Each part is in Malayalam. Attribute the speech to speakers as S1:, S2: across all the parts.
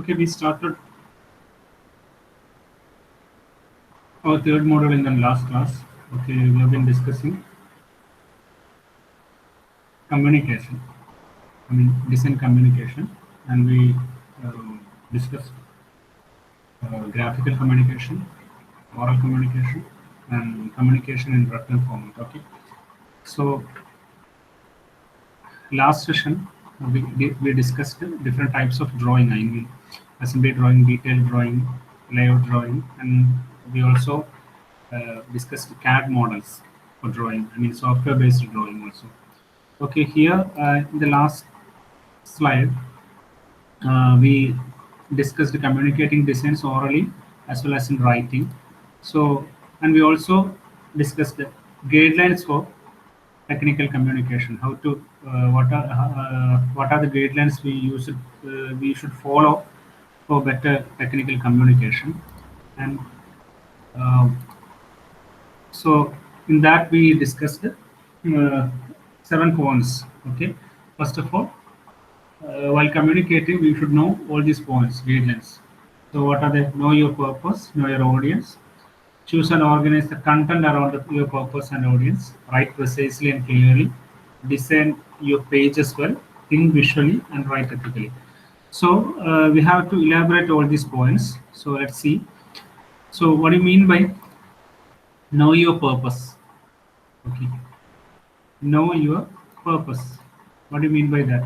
S1: Okay, we started our third module in the last class. Okay, we have been discussing communication. Design communication, and we discussed graphical communication, oral communication, and communication in written format. Okay, so last session we discussed different types of drawing. Assembly drawing, detailed drawing, layout drawing, and we also discussed CAD models for drawing. Software based drawing also. Okay, here in the last slide we discussed communicating designs orally as well as in writing. So, and we also discussed the guidelines for technical communication. How to what are the guidelines we should follow for better technical communication. And uh, so in that we discussed 7 points. Okay, first of all, while communicating, we should know all these points, guidelines. So, what are they? Know your purpose, know your audience, choose and organize the content around your purpose and audience, write precisely and clearly, design your page as well, think visually, and write ethically. So, we have to elaborate all these points. So, let's see. So, what do you mean by know your purpose? Okay, know your purpose. What do you mean by that?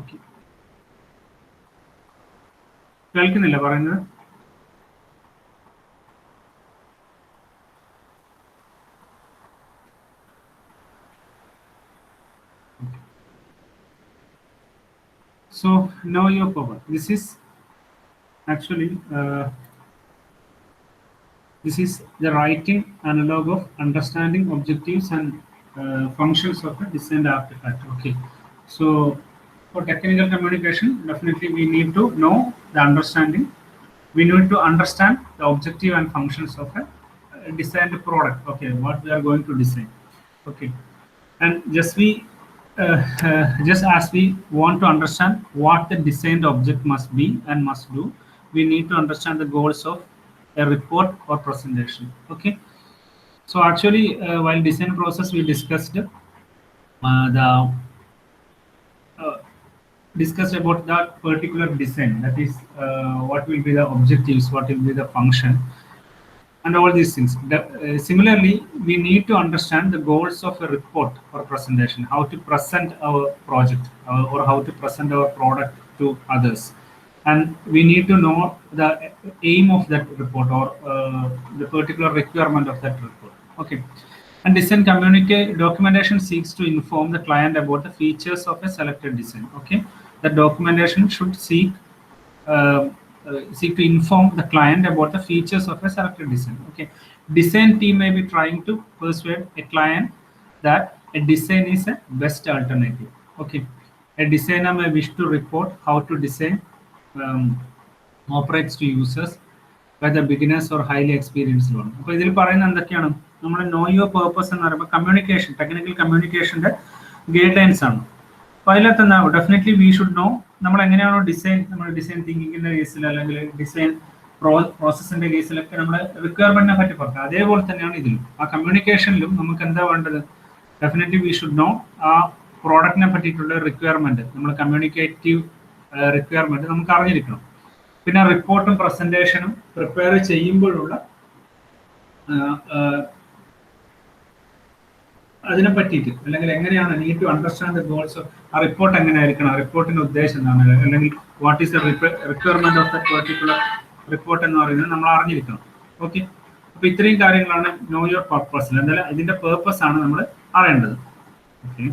S1: Okay, കേൾക്കുന്നില്ല പറയുന്നത്? So know your power. Actually this is the writing analog of understanding objectives and functions of a designed artifact. Okay, so for technical communication, definitely we need to know the understanding. We need to understand the objective and functions of a designed product. Okay, what we are going to design. Okay, and just as we want to understand what the designed object must be and must do, we need to understand the goals of a report or presentation. Okay, so actually while design process we discussed the uh, discussed about that particular design, that is what will be the objectives, what will be the function, and all these things. Similarly, we need to understand the goals of a report or presentation, how to present our project or how to present our product to others. And we need to know the aim of that report or the particular requirement of that report. Okay. And design communicate documentation seeks to inform the client about the features of a selected design. Okay. The documentation should uh, seek to inform the client about the features of a selected design. Okay, design team may be trying to persuade a client that a design is a best alternative. Okay, a designer may wish to report how to design operates to users, whether beginners or highly experienced one. അപ്പോൾ ഇതിൽ പറയുന്ന എന്തൊക്കെയാണ്? നമ്മുടെ know your purpose എന്ന് പറയുമ്പോൾ കമ്മ്യൂണിക്കേഷൻ, ടെക്നിക്കൽ കമ്മ്യൂണിക്കേഷന്റെ ഗൈഡ് ലൈൻസ് ആണ്. അപ്പോൾ അതിനകത്ത് എന്താ ഡെഫിനറ്റ്ലി വി ഷുഡ് നോ നമ്മൾ എങ്ങനെയാണോ നമ്മൾ ഡിസൈൻ തിങ്കിങ്ങിന്റെ കേസിൽ അല്ലെങ്കിൽ ഡിസൈൻ പ്രോസസ്സിന്റെ കേസിലൊക്കെ നമ്മൾ റിക്വയർമെന്റിനെ പറ്റി പറഞ്ഞു. അതേപോലെ തന്നെയാണ് ഇതിലും. ആ കമ്മ്യൂണിക്കേഷനിലും നമുക്ക് എന്താ വേണ്ടത്? ഡെഫിനറ്റ്ലി വി ഷുഡ് നോ ആ പ്രോഡക്റ്റിനെ പറ്റിയിട്ടുള്ള റിക്വയർമെന്റ്, നമ്മൾ കമ്മ്യൂണിക്കേറ്റീവ് റിക്വയർമെന്റ് നമുക്ക് അറിഞ്ഞിരിക്കണം. പിന്നെ റിപ്പോർട്ടും പ്രസന്റേഷനും പ്രിപ്പയർ ചെയ്യുമ്പോഴുള്ള അതിനെ പറ്റിയിട്ട്, അല്ലെങ്കിൽ എങ്ങനെയാണ് need to understand the goals of ആ റിപ്പോർട്ട് എങ്ങനെയായിരിക്കണം, ആ റിപ്പോർട്ടിന്റെ ഉദ്ദേശം എന്താണ്, അല്ലെങ്കിൽ what is the requirement of the particular report എന്ന് പറയുന്നത് നമ്മൾ അറിഞ്ഞിരിക്കണം. ഓക്കെ, അപ്പൊ ഇത്രയും കാര്യങ്ങളാണ് നോ യുവർ പർപ്പസ്. എന്തായാലും ഇതിന്റെ പേർപ്പസ് ആണ് നമ്മൾ അറിയേണ്ടത്. Okay.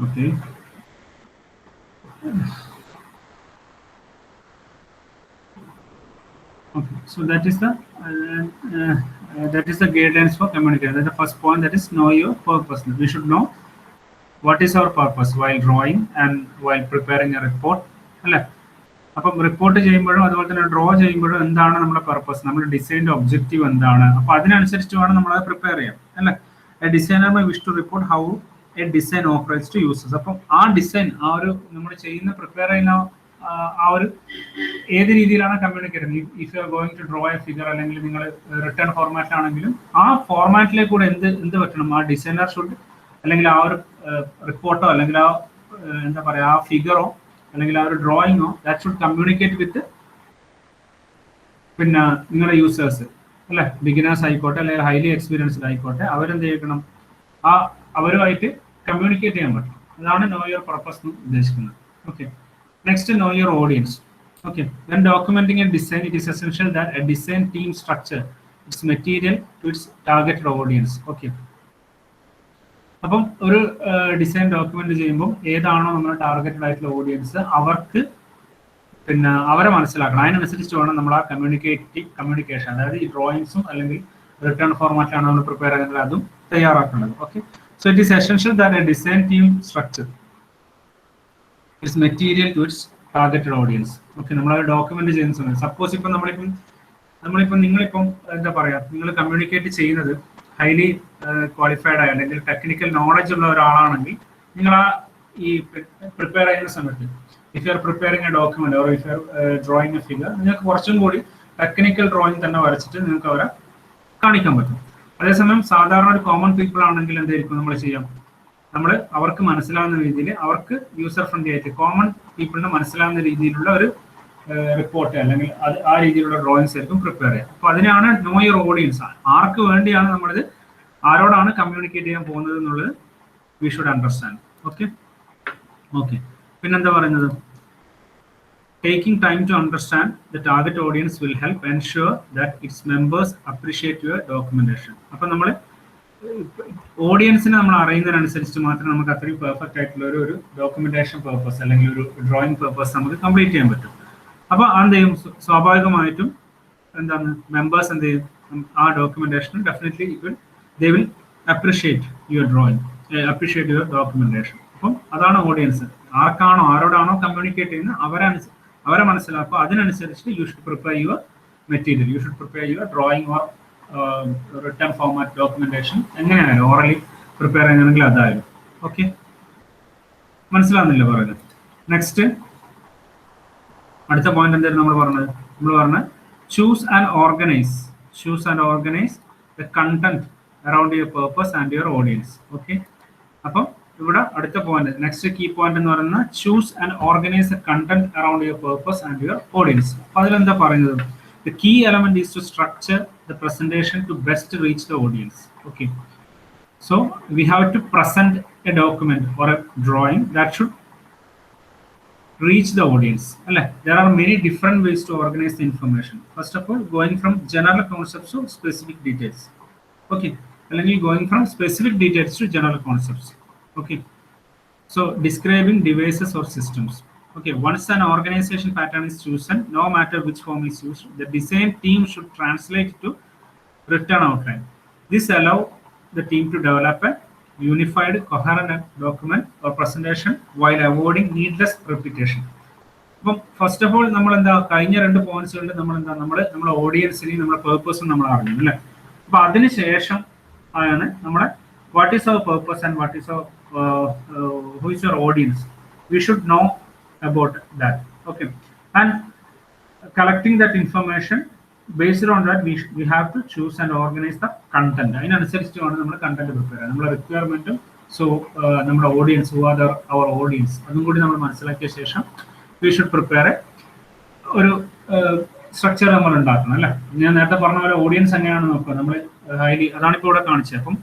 S1: Okay. Okay, so that is the guidance for communication. That's the first point. That is know your purpose. We should know what is our purpose while drawing and while preparing a report. അല്ലേ? അപ്പം റിപ്പോർട്ട് ചെയ്യുമ്പോഴും അതുപോലെ തന്നെ ഡ്രോ ചെയ്യുമ്പോഴും എന്താണ് നമ്മുടെ പർപ്പസ്, നമ്മുടെ ഡിസൈൻ്റെ ഒബ്ജക്റ്റീവ് എന്താണ്, അപ്പോൾ അതിനനുസരിച്ച് വേണം നമ്മൾ അത് പ്രിപ്പയർ ചെയ്യാം അല്ലേ. A designer may wish to report how a design operates to users. അപ്പം ആ ഡിസൈൻ, ആ ഒരു നമ്മൾ ചെയ്യുന്ന പ്രിപ്പയർ ചെയ്യുന്ന ആ ഒരു ഏത് രീതിയിലാണ് communicate. If you are going to draw a figure അല്ലെങ്കിൽ നിങ്ങൾ റിട്ടേൺ ഫോർമാറ്റിലാണെങ്കിലും ആ ഫോർമാറ്റിലേക്ക് കൂടെ എന്ത് പറ്റണം, ആ ഡിസൈനർ ഷുഡ് അല്ലെങ്കിൽ ആ ഒരു റിപ്പോർട്ടോ അല്ലെങ്കിൽ ആ എന്താ പറയുക ആ ഫിഗറോ അല്ലെങ്കിൽ ആ ഒരു ഡ്രോയിങ്ങോ ദാറ്റ് ഷുഡ് കമ്മ്യൂണിക്കേറ്റ് വിത്ത് പിന്നെ നിങ്ങളുടെ യൂസേഴ്സ് അല്ലെ. ബിഗിനേഴ്സ് ആയിക്കോട്ടെ അല്ലെങ്കിൽ ഹൈലി എക്സ്പീരിയൻസ്ഡ് ആയിക്കോട്ടെ, അവരെന്ത് ചെയ്യണം, അവരുമായിട്ട് കമ്മ്യൂണിക്കേറ്റ് ചെയ്യാൻ പറ്റും. അതാണ് നോ യുവർ പർപ്പസ് എന്ന് ഉദ്ദേശിക്കുന്നത്. Okay, next no your audience. Okay, when documenting a design, it is essential that a design team structure its material to its targeted audience. Okay, അപ്പം ഒരു ഡിസൈൻ ഡോക്യുമെന്റ് ചെയ്യുമ്പോൾ ഏതാണോ നമ്മുടെ ടാർഗറ്റഡ് ആയിട്ടുള്ള ഓഡിയൻസ്, അവർക്ക് പിന്നെ അവരെ മനസ്സിലാക്കണം. അതിനനുസരിച്ച് വേണം നമ്മൾ ആ കമ്മ്യൂണിക്കേഷൻ, അതായത് ഈ ഡ്രോയിങ്സും അല്ലെങ്കിൽ റിട്ടേൺ ഫോർമാറ്റിലാണ് നമ്മൾ പ്രിപ്പയർ ചെയ്യുന്നത്, അതും തയ്യാറാക്കുന്നത്. Okay, so it is essential that a design team structure its material to its targeted audience. Okay, നമ്മൾ ഡോക്യുമെന്റ് ചെയ്യുന്ന സമയത്ത് സപ്പോസ് ഇപ്പം നിങ്ങളിപ്പം എന്താ പറയുക, നിങ്ങൾ കമ്മ്യൂണിക്കേറ്റ് ചെയ്യുന്നത് ഹൈലി ക്വാളിഫൈഡ് ആയ അല്ലെങ്കിൽ ടെക്നിക്കൽ നോളജ് ഉള്ള ഒരാളാണെങ്കിൽ നിങ്ങൾ ആ ഈ പ്രിപ്പയർ ചെയ്യുന്ന സമയത്ത് if you R preparing A document or if you R drawing A figure, നിങ്ങൾക്ക് കുറച്ചും കൂടി ടെക്നിക്കൽ ഡ്രോയിങ് തന്നെ വരച്ചിട്ട് നിങ്ങൾക്ക് അവരെ കാണിക്കാൻ പറ്റും. അതേസമയം സാധാരണ ഒരു കോമൺ പീപ്പിൾ ആണെങ്കിൽ എന്തായിരിക്കും നമ്മൾ ചെയ്യാം, നമ്മൾ അവർക്ക് മനസ്സിലാവുന്ന രീതിയിൽ, അവർക്ക് യൂസർ ഫ്രണ്ട്ലി ആയിട്ട് കോമൺ പീപ്പിളിന് മനസ്സിലാവുന്ന രീതിയിലുള്ള ഒരു റിപ്പോർട്ട് അല്ലെങ്കിൽ ആ രീതിയിലുള്ള ഡ്രോയിങ്സ് ആയിരിക്കും പ്രിപ്പയർ ചെയ്യുക. അപ്പോൾ അതിനാണ് നോ യുവർ ഓഡിയൻസ്. ആർക്ക് വേണ്ടിയാണ് നമ്മളിത്, ആരോടാണ് കമ്മ്യൂണിക്കേറ്റ് ചെയ്യാൻ പോകുന്നത് എന്നുള്ളത് വി ഷുഡ് അണ്ടർസ്റ്റാൻഡ്. ഓക്കെ, പിന്നെന്താ പറയുന്നത്, taking time to understand the target audience will help ensure that its members appreciate your documentation. അപ്പം നമ്മൾ ഓഡിയൻസിനെ നമ്മൾ അറിയുന്നതിനനുസരിച്ച് മാത്രമേ നമുക്ക് അത്രയും പെർഫെക്റ്റ് ആയിട്ടുള്ള ഒരു ഡോക്യുമെന്റേഷൻ പേർപ്പസ് അല്ലെങ്കിൽ ഒരു ഡ്രോയിങ് പേർപ്പസ് നമുക്ക് കംപ്ലീറ്റ് ചെയ്യാൻ പറ്റും. അപ്പോൾ എന്ത് ചെയ്യും, സ്വാഭാവികമായിട്ടും എന്താണ് മെമ്പേഴ്സ് എന്ത് ചെയ്യും, ആ documentation definitely they will appreciate your drawing, appreciate your documentation. അപ്പം അതാണ് ഓഡിയൻസ്. ആരോടാണോ കമ്മ്യൂണിക്കേറ്റ് ചെയ്യുന്നത് അവരെ മനസ്സിലാക്കുക. അതിനനുസരിച്ച് you should prepare your material, you should prepare your drawing or return format documentation. എങ്ങനെയായാലും ഓറലി പ്രിപ്പയർ ചെയ്യുകയാണെങ്കിൽ അതായാലും. ഓക്കെ, മനസ്സിലാവുന്നില്ല പറയുന്നത്. നെക്സ്റ്റ് അടുത്ത പോയിന്റ് എന്തായിരുന്നു നമ്മൾ പറഞ്ഞത് choose and organise the content around your purpose and your audience. Okay, അപ്പം ഇവിടെ അടുത്ത പോയിന്റ്, നെക്സ്റ്റ് കീ പോയിന്റ് എന്ന് പറയുന്നത് choose and organise the content around your purpose and your audience. അപ്പൊ അതിലെന്താ പറയുന്നത്, the key element is to structure the presentation to best reach the audience. Okay, so we have to present a document or a drawing that should reach the audience. There are many different ways to organize the information. First of all, going from general concepts to specific details. Okay, going from specific details to general concepts. Okay, so describing devices or systems. Okay, once an organization pattern is chosen, no matter which form is used, the design team should translate to written outline. This allows the team to develop a unified, coherent document or presentation while avoiding needless repetition. അപ്പം ഫസ്റ്റ് ഓഫ് ഓൾ നമ്മൾ എന്താ കഴിഞ്ഞ 2 പോയിന്റ്സുകളിൽ നമ്മുടെ ഓഡിയൻസിനെയും നമ്മുടെ പേർപ്പസും നമ്മൾ അറിഞ്ഞു അല്ലേ. അപ്പൊ അതിനുശേഷം ആണ് നമ്മുടെ what is our purpose and what is our who is your audience. We should know about that. Okay, and collecting that information, based on that we have to choose and organize the content. അതിനനുസരിച്ച് വേണം നമ്മൾ കണ്ടന്റ് പ്രിപ്പയർ ചെയ്യാൻ. നമ്മുടെ റിക്വയർമെന്റും നമ്മുടെ audience, who are our audience, അതും കൂടി നമ്മൾ മനസ്സിലാക്കിയ ശേഷം വി ഷുഡ് പ്രിപ്പയർ ഒരു സ്ട്രക്ചർ നമ്മൾ ഉണ്ടാക്കണം അല്ലേ. ഞാൻ നേരത്തെ പറഞ്ഞ പോലെ ഓഡിയൻസ് എങ്ങനെയാണെന്ന് നോക്കുക. നമ്മൾ അതാണിപ്പോൾ ഇവിടെ കാണിച്ചത്. അപ്പം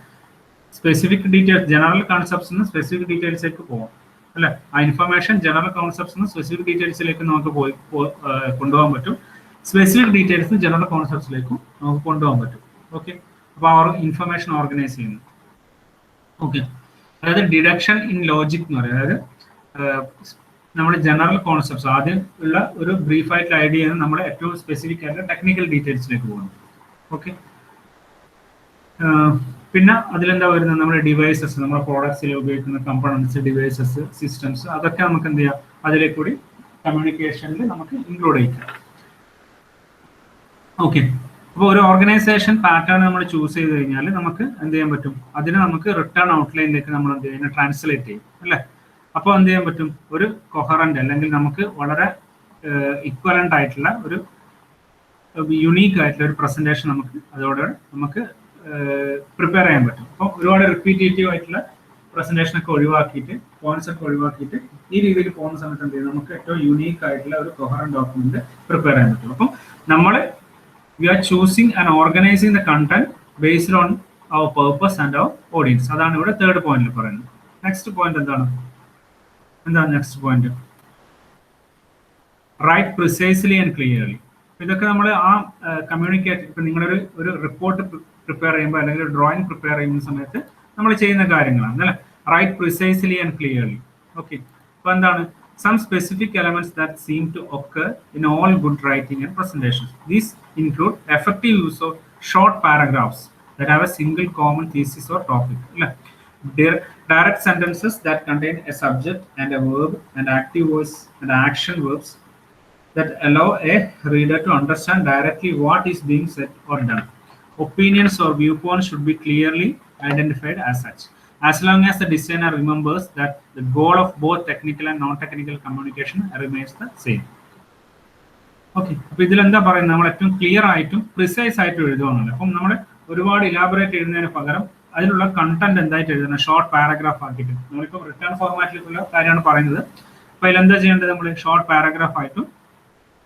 S1: സ്പെസിഫിക് ഡീറ്റെയിൽസ്, ജനറൽ കോൺസെപ്റ്റ്സ് നിന്ന് സ്പെസിഫിക് ഡീറ്റെയിൽസിലേക്ക് പോകാം അല്ലെ. ആ ഇൻഫർമേഷൻ ജനറൽ കോൺസെപ്റ്റ്സ് നിന്ന് സ്പെസിഫിക് ഡീറ്റെയിൽസിലേക്ക് നമുക്ക് കൊണ്ടുപോകാൻ പറ്റും. സ്പെസിഫിക് ഡീറ്റെയിൽസ് ജനറൽ കോൺസെപ്റ്റ്സിലേക്കും നമുക്ക് കൊണ്ടുപോകാൻ പറ്റും. ഓക്കെ, അപ്പോൾ ആ ഇൻഫർമേഷൻ ഓർഗനൈസ് ചെയ്യുന്നു. ഓക്കെ, അതായത് ഡിഡക്ഷൻ ഇൻ ലോജിക് എന്ന് പറയും. അതായത് നമ്മുടെ ജനറൽ കോൺസെപ്റ്റ്സ് ആദ്യം ഉള്ള ഒരു ബ്രീഫ് ആയിട്ടുള്ള ഐഡിയ നമ്മൾ ഏറ്റവും സ്പെസിഫിക് ആയിട്ടുള്ള ടെക്നിക്കൽ ഡീറ്റെയിൽസിലേക്ക് പോകുന്നു. ഓക്കെ, പിന്നെ അതിലെന്താ വരുന്നത്, നമ്മുടെ ഡിവൈസസ്, നമ്മുടെ പ്രോഡക്ട്സിൽ ഉപയോഗിക്കുന്ന കമ്പോണൻസ്, ഡിവൈസസ്, സിസ്റ്റംസ്, അതൊക്കെ നമുക്ക് എന്ത് ചെയ്യാം, അതിലേക്ക് കൂടി കമ്മ്യൂണിക്കേഷനിൽ നമുക്ക് ഇൻക്ലൂഡ് ചെയ്യാം. ഓക്കെ, അപ്പോൾ ഒരു ഓർഗനൈസേഷൻ പാറ്റേൺ നമ്മൾ ചൂസ് ചെയ്ത് കഴിഞ്ഞാൽ നമുക്ക് എന്ത് ചെയ്യാൻ പറ്റും, അതിനെ നമുക്ക് റിട്ടേൺ ഔട്ട്ലൈനിലേക്ക് നമ്മൾ എന്ത് ചെയ്യുന്നത്, ട്രാൻസ്ലേറ്റ് ചെയ്യും അല്ലേ. അപ്പോൾ എന്ത് ചെയ്യാൻ പറ്റും, ഒരു കൊഹറന്റ് അല്ലെങ്കിൽ നമുക്ക് വളരെ ഇക്വലന്റ് ആയിട്ടുള്ള ഒരു യുണീക്ക് ആയിട്ടുള്ള ഒരു പ്രസന്റേഷൻ നമുക്ക് അതോടെ നമുക്ക് പ്രിപ്പയർ ചെയ്യാൻ പറ്റും. അപ്പോൾ ഒരുപാട് റിപ്പീറ്റേറ്റീവ് ആയിട്ടുള്ള പ്രസന്റേഷൻ ഒക്കെ ഒഴിവാക്കിയിട്ട്, പോയിന്റ്സ് ഒക്കെ ഒഴിവാക്കിയിട്ട് ഈ രീതിയിൽ പോകുന്ന സമയത്ത് എന്ത് ചെയ്യും, നമുക്ക് ഏറ്റവും യുണീക്ക് ആയിട്ടുള്ള ഒരു കൊഹറന്റ് ഡോക്യുമെന്റ് പ്രിപ്പയർ ചെയ്യാൻ പറ്റും. അപ്പം നമ്മൾ we are choosing and organizing the content based on our purpose and our audience. അതാണ് ഇവിടെ തേർഡ് പോയിന്റിൽ പറയുന്നത്. നെക്സ്റ്റ് പോയിന്റ് എന്താണ് next point, write precisely and clearly. ഇതൊക്കെ നമ്മൾ ആ കമ്മ്യൂണിക്കേറ്റ്, ഇപ്പം നിങ്ങളൊരു റിപ്പോർട്ട് പ്രിപ്പയർ ചെയ്യുമ്പോൾ അല്ലെങ്കിൽ ഒരു ഡ്രോയിങ് പ്രിപ്പയർ ചെയ്യുന്ന സമയത്ത് നമ്മൾ ചെയ്യുന്ന കാര്യങ്ങളാണ് അല്ലേ. Write precisely and clearly. Okay, അപ്പോൾ എന്താണ്, some specific elements that seem to occur in all good writing and presentations. These include effective use of short paragraphs that have a single common thesis or topic. Direct sentences that contain a subject and a verb and active voice and action verbs that allow a reader to understand directly what is being said or done. Opinions or viewpoints should be clearly identified as such, as long as the designer remembers that the goal of both technical and non-technical communication remains the same. Okay, അപ്പോൾ ഇതിലെന്താ പറയുന്നത്, നമ്മൾ ഏറ്റവും ക്ലിയർ ആയിട്ടും പ്രിസൈസ് ആയിട്ടും എഴുതുകയാണല്ലോ. അപ്പം നമ്മൾ ഒരുപാട് ഇലാബറേറ്റ് എഴുതുന്നതിന് പകരം അതിലുള്ള കണ്ടന്റ് എന്തായിട്ട് എഴുതണം, ഷോർട്ട് പാരഗ്രാഫ് ആക്കിയിട്ട്. നമ്മളിപ്പോൾ റിട്ടേൺ ഫോർമാറ്റിലേക്കുള്ള കാര്യമാണ് പറയുന്നത്. അപ്പോൾ അതിലെന്താ ചെയ്യേണ്ടത്, നമ്മൾ ഷോർട്ട് പാരഗ്രാഫ് ആയിട്ടും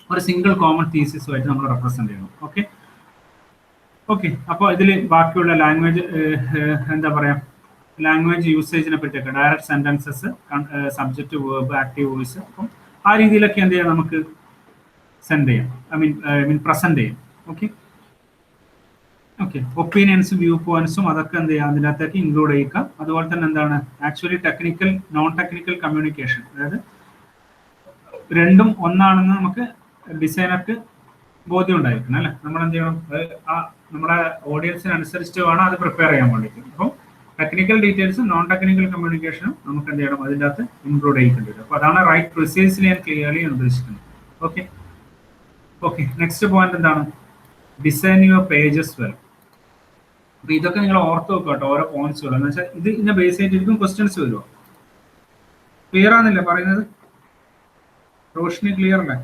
S1: ഒരു സിംഗിൾ കോമൺ തീസിസുമായിട്ട് നമ്മൾ റെപ്രസെന്റ് ചെയ്യണം. ഓക്കെ ഓക്കെ അപ്പോൾ ഇതിൽ ബാക്കിയുള്ള ലാംഗ്വേജ് എന്താ പറയുക, ലാംഗ്വേജ് യൂസേജിനെ പറ്റിയൊക്കെ, direct sentences, subject, verb, active voice, അപ്പം ആ രീതിയിലൊക്കെ എന്ത് ചെയ്യാം, നമുക്ക് സെൻഡ് ചെയ്യാം, ഐ മീൻ പ്രസന്റ് ചെയ്യാം. ഓക്കെ ഓക്കെ ഒപ്പീനിയൻസും വ്യൂ പോയിന്റ്സും അതൊക്കെ എന്ത് ചെയ്യാം, അതിൻ്റെ അകത്തേക്ക് ഇൻക്ലൂഡ് ചെയ്യുക. അതുപോലെ തന്നെ എന്താണ് actually technical non technical communication, അതായത് രണ്ടും ഒന്നാണെന്ന് നമുക്ക് ഡിസൈനർക്ക് ബോധ്യം ഉണ്ടായിരിക്കണം അല്ലേ. നമ്മൾ എന്ത് ചെയ്യണം, ആ നമ്മുടെ ഓഡിയൻസിനനുസരിച്ച് വേണം അത് പ്രിപ്പയർ ചെയ്യാൻ വേണ്ടിയിട്ട്. അപ്പം ടെക്നിക്കൽ ഡീറ്റെയിൽസും നോൺ ടെക്നിക്കൽ കമ്മ്യൂണിക്കേഷനും നമുക്ക് എന്ത് ചെയ്യണം, അതിൻ്റെ അകത്ത് ഇൻക്ലൂഡ് ചെയ്യേണ്ടി വരും. അപ്പോൾ അതാണ് റൈറ്റ് പ്രിസൈസ്ലി ആൻഡ് ക്ലിയർലി ഉദ്ദേശിക്കുന്നത്. ഓക്കെ ഓക്കെ നെക്സ്റ്റ് പോയിന്റ് എന്താണ്, ഡിസൈൻ യുവർ പേജസ് വെൽ. അപ്പോൾ ഇതൊക്കെ നിങ്ങൾ ഓർത്ത് വെക്കുക കേട്ടോ, ഓരോ പോയിന്റ്സുകൾ. എന്ന് വെച്ചാൽ ഇത് ഇങ്ങനെ ബേസ് ചെയ്തിരിക്കും ക്വസ്റ്റ്യൻസ് വരുമോ. ക്ലിയർ ആണെന്നില്ലേ പറയുന്നത്, റോഷിനി ക്ലിയർ അല്ലേ?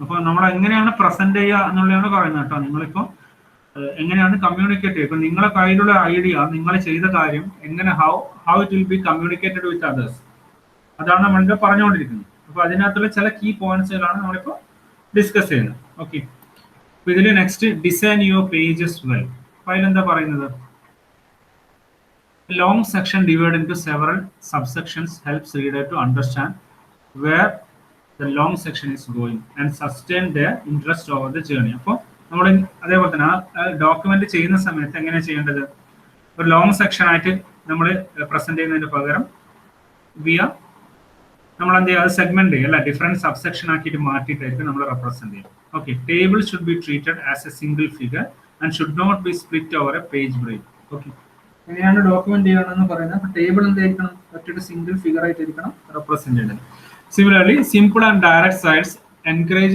S1: അപ്പോൾ നമ്മൾ എങ്ങനെയാണ് പ്രസന്റ് ചെയ്യുക എന്നുള്ളതാണ് പറയുന്നത് കേട്ടോ. നിങ്ങളിപ്പോൾ എങ്ങനെയാണ് കമ്മ്യൂണിക്കേറ്റ് ചെയ്യുക, ഇപ്പം നിങ്ങളെ കയ്യിലുള്ള ഐഡിയ, നിങ്ങൾ ചെയ്ത കാര്യം എങ്ങനെ, how it will B communicated with others, അതാണ് നമ്മളിപ്പോൾ പറഞ്ഞുകൊണ്ടിരിക്കുന്നത്. അപ്പോൾ അതിനകത്തുള്ള ചില കീ പോയിന്റ്സുകളാണ് നമ്മളിപ്പോൾ ഡിസ്കസ് ചെയ്യുന്നത്. ഓക്കെ, അപ്പോൾ ഇതിൽ next design your pages well. അപ്പോൾ അതിലെന്താ പറയുന്നത്, long section divide into several subsections helps reader to understand where the long section is going and sustain their interest over the journey. അപ്പോൾ നമ്മൾ അതേപോലെ തന്നെ ആ ഡോക്യുമെന്റ് ചെയ്യുന്ന സമയത്ത് എങ്ങനെയാണ് ചെയ്യേണ്ടത്, ഒരു ലോങ് സെക്ഷൻ ആയിട്ട് നമ്മൾ പ്രസന്റ് ചെയ്യുന്നതിന് പകരം നമ്മൾ എന്ത് ചെയ്യുക, അത് സെഗ്മെന്റ് ചെയ്യുക അല്ല, ഡിഫറെന്റ് സബ്സെക്ഷൻ ആക്കിയിട്ട് മാറ്റിയിട്ടായിരിക്കും നമ്മൾ റെപ്രസെന്റ് ചെയ്യുക. Okay, table should be treated as a single figure and should not be split over a page break. Okay, എങ്ങനെയാണ് ഡോക്യുമെന്റ് ചെയ്യണമെന്ന് പറയുന്നത്. അപ്പോൾ ടേബിൾ എന്തായിരിക്കണം, ഒറ്റ സിംഗിൾ ഫിഗർ ആയിട്ടിരിക്കണം റെപ്രസെന്റ് ചെയ്യേണ്ടത്. Similarly, simple and direct slides encourage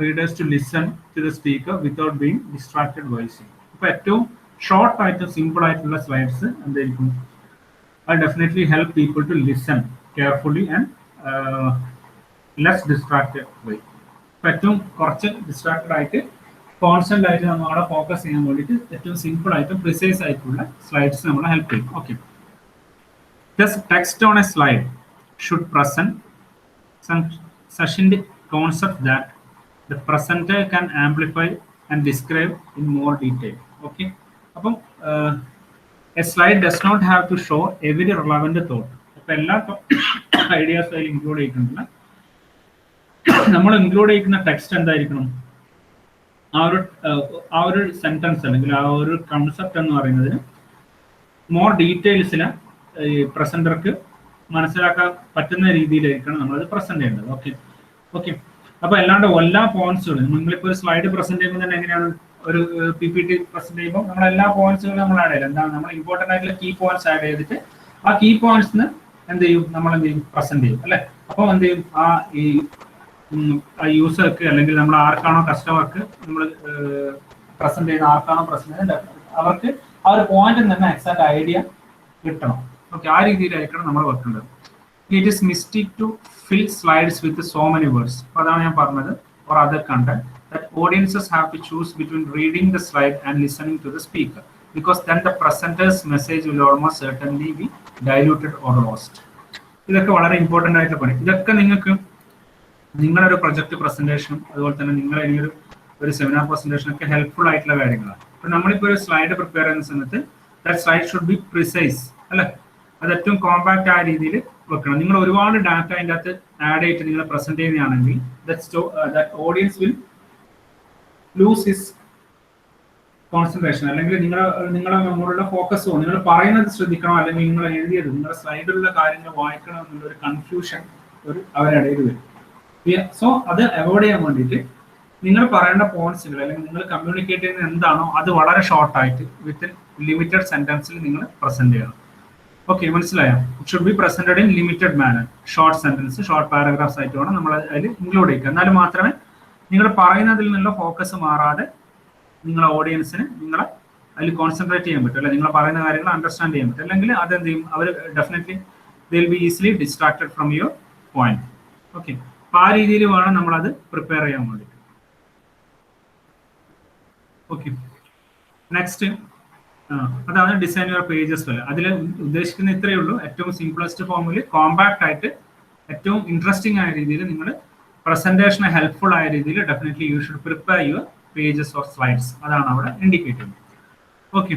S1: readers to listen to the speaker without being distracted by it. ഇപ്പോൾ ഏറ്റവും ഷോർട്ട് ആയിട്ട് സിമ്പിൾ ആയിട്ടുള്ള സ്ലൈഡ്സ് എന്തായിരിക്കും, അത് definitely help people to listen carefully and less distracted by. ഇപ്പോൾ ഏറ്റവും കുറച്ച് ഡിസ്ട്രാക്റ്റഡ് ആയിട്ട് കോൺസ്റ്റന്റ് ആയിട്ട് നമ്മളവിടെ ഫോക്കസ് ചെയ്യാൻ വേണ്ടിയിട്ട് ഏറ്റവും സിമ്പിൾ ആയിട്ടും പ്രിസൈസ് ആയിട്ടുള്ള സ്ലൈഡ്സ് നമ്മളെ ഹെൽപ്പ് ചെയ്യും. Okay, text on A slide should present such a concept that the presenter can amplify and describe in more detail. Okay, അപ്പം a slide does not have to show every relevant thought. അപ്പോൾ എല്ലാ ഐഡിയാസും അതിൽ ഇൻക്ലൂഡ് ചെയ്തിട്ടുണ്ടല്ല. നമ്മൾ ഇൻക്ലൂഡ് ചെയ്യുന്ന ടെക്സ്റ്റ് എന്തായിരിക്കണം, ആ ഒരു സെന്റൻസ് അല്ലെങ്കിൽ ആ ഒരു കൺസെപ്റ്റ് എന്ന് പറയുന്നതിന് മോർ ഡീറ്റെയിൽസിന് ഈ പ്രസന്റർക്ക് മനസ്സിലാക്കാൻ പറ്റുന്ന രീതിയിലായിരിക്കണം നമ്മളത് പ്രസന്റ് ചെയ്യേണ്ടത്. Okay okay. അപ്പൊ അല്ലാണ്ട് എല്ലാ പോയിന്റ്സുകളും നിങ്ങളിപ്പോ ഒരു സ്ലൈഡ് പ്രസന്റ് ചെയ്യുമ്പോൾ തന്നെ എങ്ങനെയാണ് ഒരു PPT പ്രസന്റ് ചെയ്യുമ്പോൾ നമ്മൾ എല്ലാ പോയിന്റ്സുകളും നമ്മൾ ആഡ് ചെയ്യില്ല. എന്താണ് നമ്മൾ ഇമ്പോർട്ടന്റ് ആയിട്ടുള്ള കീ പോയിന്റ്സ് ആഡ് ചെയ്തിട്ട് ആ കീ പോയിന്റ്സിന് എന്ത് ചെയ്യും, നമ്മൾ എന്ത് ചെയ്യും, പ്രസന്റ് ചെയ്യും അല്ലെ. അപ്പോൾ എന്ത് ചെയ്യും, ആ യൂസർക്ക് അല്ലെങ്കിൽ നമ്മൾ ആർക്കാണോ കസ്റ്റമർക്ക് നമ്മൾ പ്രസന്റ് ചെയ്യുന്ന ആർക്കാണോ പ്രസന്റ് ചെയ്യുന്നത് അവർക്ക് ആ ഒരു പോയിന്റിൽ തന്നെ എക്സാക്ട് ഐഡിയ കിട്ടണം. ഓക്കെ, ആ രീതിയിലായിരിക്കണം നമ്മൾ വെക്കേണ്ടത്. It is mistake to fill slides with so many words. അതാണ് ഞാൻ പറഞ്ഞത്. or other content that audiences have to choose between reading the slide and listening to the speaker, because then the presenter's message will almost certainly be diluted or lost. ഇതൊക്കെ വളരെ ഇമ്പോർട്ടൻ്റ് ആയിട്ടുള്ള പണി. ഇതൊക്കെ നിങ്ങൾക്ക് നിങ്ങളൊരു പ്രൊജക്ട് പ്രസന്റേഷനും അതുപോലെ തന്നെ നിങ്ങളെ ഒരു സെമിനാർ പ്രസന്റേഷനും ഒക്കെ ഹെൽപ്ഫുൾ ആയിട്ടുള്ള കാര്യങ്ങളാണ്. അപ്പൊ നമ്മളിപ്പോൾ ഒരു സ്ലൈഡ് പ്രിപ്പയർ ചെയ്യുന്ന സമയത്ത് that slide should be precise അല്ലെ. അത് ഏറ്റവും കോമ്പാക്ട് ആയ രീതിയിൽ വെക്കണം. നിങ്ങൾ ഒരുപാട് ഡാറ്റ അതിൻ്റെ അകത്ത് ആഡ് ചെയ്തിട്ട് നിങ്ങൾ പ്രസന്റ് ചെയ്യുകയാണെങ്കിൽ that audience will loose his concentration, അല്ലെങ്കിൽ നിങ്ങളെ മുകളിലുള്ള ഫോക്കസ് പോകും. നിങ്ങൾ പറയുന്നത് ശ്രദ്ധിക്കണം, അല്ലെങ്കിൽ നിങ്ങൾ എഴുതിയത് നിങ്ങളുടെ സ്ലൈഡിലുള്ള കാര്യങ്ങൾ വായിക്കണം എന്നുള്ള ഒരു കൺഫ്യൂഷൻ അവരിടയിൽ വരും. സോ അത് അവോയ്ഡ് ചെയ്യാൻ വേണ്ടിയിട്ട് നിങ്ങൾ പറയേണ്ട പോയിന്റ്സുകൾ അല്ലെങ്കിൽ നിങ്ങൾ കമ്മ്യൂണിക്കേറ്റ് ചെയ്യുന്നത് എന്താണോ അത് വളരെ ഷോർട്ടായിട്ട് വിത്തിൻ ലിമിറ്റഡ് സെന്റൻസിൽ നിങ്ങൾ പ്രസന്റ് ചെയ്യണം. ഓക്കെ, മനസ്സിലായോ? It should be presented in limited manner, short sentence, short paragraphs ആയിട്ട് വേണം നമ്മൾ അതിൽ ഇൻക്ലൂഡ് ചെയ്യുക. എന്നാലും മാത്രമേ നിങ്ങൾ പറയുന്നതിൽ നിന്നുള്ള ഫോക്കസ് മാറാതെ നിങ്ങളെ ഓഡിയൻസിന് നിങ്ങളെ അതിൽ കോൺസെൻട്രേറ്റ് ചെയ്യാൻ പറ്റും, അല്ലെ നിങ്ങൾ പറയുന്ന കാര്യങ്ങൾ അണ്ടർസ്റ്റാൻഡ് ചെയ്യാൻ പറ്റും. അല്ലെങ്കിൽ അതെന്ത് ചെയ്യും, അവർ definitely they will be easily distracted from your point. Okay, അപ്പൊ ആ രീതിയിൽ വേണം നമ്മളത് പ്രിപ്പയർ ചെയ്യാൻ വേണ്ടിയിട്ട്. ഓക്കെ, നെക്സ്റ്റ് അതാണ് ഡിസൈൻ യുവർ പേജസ് പോലെ. അതിൽ ഉദ്ദേശിക്കുന്ന ഇത്രയേ ഉള്ളൂ. ഏറ്റവും സിംപ്ലസ്റ്റ് ഫോമിൽ കോമ്പാക്ട് ആയിട്ട് ഏറ്റവും ഇൻട്രസ്റ്റിംഗ് ആയ രീതിയിൽ നിങ്ങൾ പ്രസന്റേഷന് ഹെൽപ്ഫുൾ ആയ രീതിയിൽ definitely you should prepare your pages or slides. അതാണ് അവിടെ ഇൻഡിക്കേറ്റ് ചെയ്യുന്നത്. ഓക്കെ,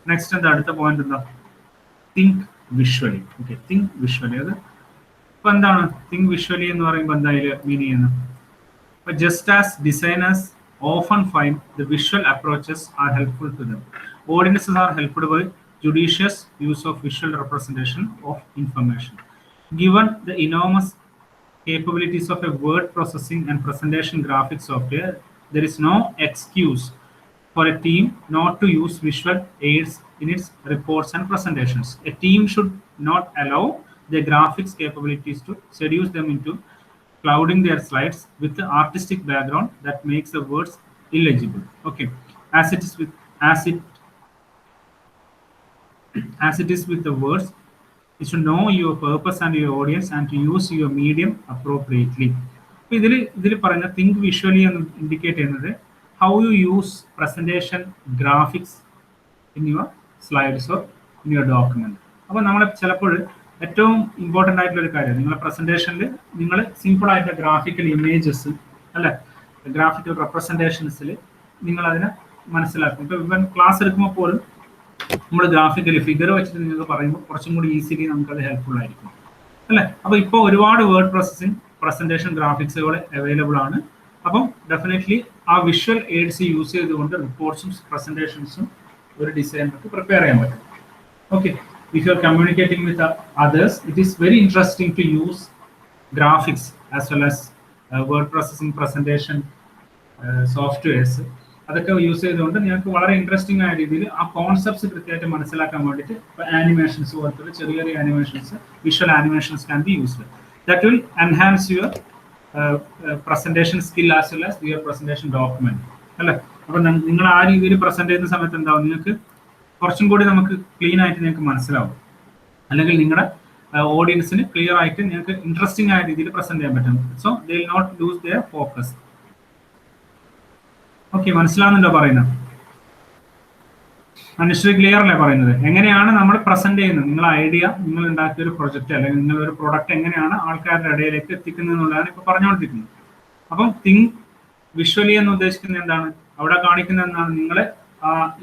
S1: നെക്സ്റ്റ് എന്താ അടുത്ത പോയിന്റ് എന്താ, think visually. Okay, think visually. അത് ഇപ്പൊ എന്താണ് തിങ്ക് വിഷ്വലി എന്ന് പറയുമ്പോൾ എന്താ അതിൽ മീൻ ചെയ്യുന്നത്? ഇപ്പൊ just as designers often find the visual approaches are helpful to them, audiences are helped by judicious use of visual representation of information. Given the enormous capabilities of a word processing and presentation graphics software, there is no excuse for a team not to use visual aids in its reports and presentations. A team should not allow their graphics capabilities to seduce them into clouding their slides with the artistic background that makes the words illegible. Okay, as it is with the words, you should know your purpose and your audience and to use your medium appropriately. ഇതിൽ പറയുന്ന തിങ്ക് വിഷ്വലി എന്ന് ഇൻഡിക്കേറ്റ് ചെയ്യുന്നത് how you use presentation graphics in your slides or in your document. അപ്പോൾ നമ്മൾ ചിലപ്പോൾ ഏറ്റവും ഇമ്പോർട്ടൻ്റ് ആയിട്ടുള്ള ഒരു കാര്യം നിങ്ങളുടെ പ്രസന്റേഷനിൽ നിങ്ങൾ സിമ്പിൾ ആയിട്ടുള്ള ഗ്രാഫിക്കൽ ഇമേജസ് അല്ലെ, ഗ്രാഫിക്കൽ റെപ്രസെൻറ്റേഷൻസിൽ നിങ്ങൾ അതിനെ മനസ്സിലാക്കും. ഇപ്പോൾ ഇവൻ ക്ലാസ് എടുക്കുമ്പോൾ പോലും നമ്മൾ ഗ്രാഫിക്കലി ഫിഗർ വെച്ചിട്ട് നിങ്ങൾക്ക് പറയുമ്പോൾ കുറച്ചും കൂടി ഈസിലി നമുക്കത് ഹെൽപ്ഫുൾ ആയിരിക്കും അല്ലെ. അപ്പോൾ ഇപ്പോൾ ഒരുപാട് വേർഡ് പ്രോസസ്സിംഗ് പ്രസന്റേഷൻ ഗ്രാഫിക്സുകൾ അവൈലബിൾ ആണ്. അപ്പം ഡെഫിനറ്റ്ലി ആ വിഷ്വൽ എയ്ഡ്സ് യൂസ് ചെയ്തുകൊണ്ട് റിപ്പോർട്ട്സും പ്രസന്റേഷൻസും ഒരു ഡിസൈനർക്ക് പ്രിപ്പയർ ചെയ്യാൻ പറ്റും. Okay, if you are communicating with others, it is very interesting to use graphics as well as word processing presentation softwares. അതൊക്കെ യൂസ് ചെയ്തുകൊണ്ട് നിങ്ങൾക്ക് വളരെ ഇൻട്രസ്റ്റിംഗ് ആയ രീതിയിൽ ആ കോൺസെപ്റ്റ്സ് കൃത്യമായിട്ട് മനസ്സിലാക്കാൻ വേണ്ടിയിട്ട് ആനിമേഷൻസ് പോലത്തെ ചെറിയ ചെറിയ animations, visual animations can be used. That will enhance your presentation skill as well as your presentation document അല്ലേ. അപ്പം നിങ്ങൾ ആ രീതിയിൽ പ്രസന്റ് ചെയ്യുന്ന സമയത്ത് എന്താവും, നിങ്ങൾക്ക് കുറച്ചും കൂടി നമുക്ക് ക്ലീൻ ആയിട്ട് നിങ്ങൾക്ക് മനസ്സിലാവും, അല്ലെങ്കിൽ നിങ്ങളുടെ ഓഡിയൻസിന് ക്ലിയർ ആയിട്ട് നിങ്ങൾക്ക് ഇൻട്രസ്റ്റിംഗ് ആയ രീതിയിൽ പ്രസന്റ് ചെയ്യാൻ പറ്റും. So they will not lose their focus. Okay, മനസ്സിലാവുന്നുണ്ടോ പറയുന്നത്? മനുഷ്യർ ക്ലിയർ അല്ലേ പറയുന്നത്? എങ്ങനെയാണ് നമ്മൾ പ്രസന്റ് ചെയ്യുന്നത്, നിങ്ങളുടെ ഐഡിയ, നിങ്ങൾ ഉണ്ടാക്കിയ ഒരു പ്രൊജക്റ്റ് അല്ലെങ്കിൽ നിങ്ങളൊരു പ്രൊഡക്റ്റ് എങ്ങനെയാണ് ആൾക്കാരുടെ ഇടയിലേക്ക് എത്തിക്കുന്നത് എന്നുള്ളതാണ് ഇപ്പൊ പറഞ്ഞുകൊണ്ടിരിക്കുന്നത്. അപ്പം തിങ്ക് വിഷ്വലി എന്ന് ഉദ്ദേശിക്കുന്നത് എന്താണ്, അവിടെ കാണിക്കുന്നത് എന്താണ്, നിങ്ങളെ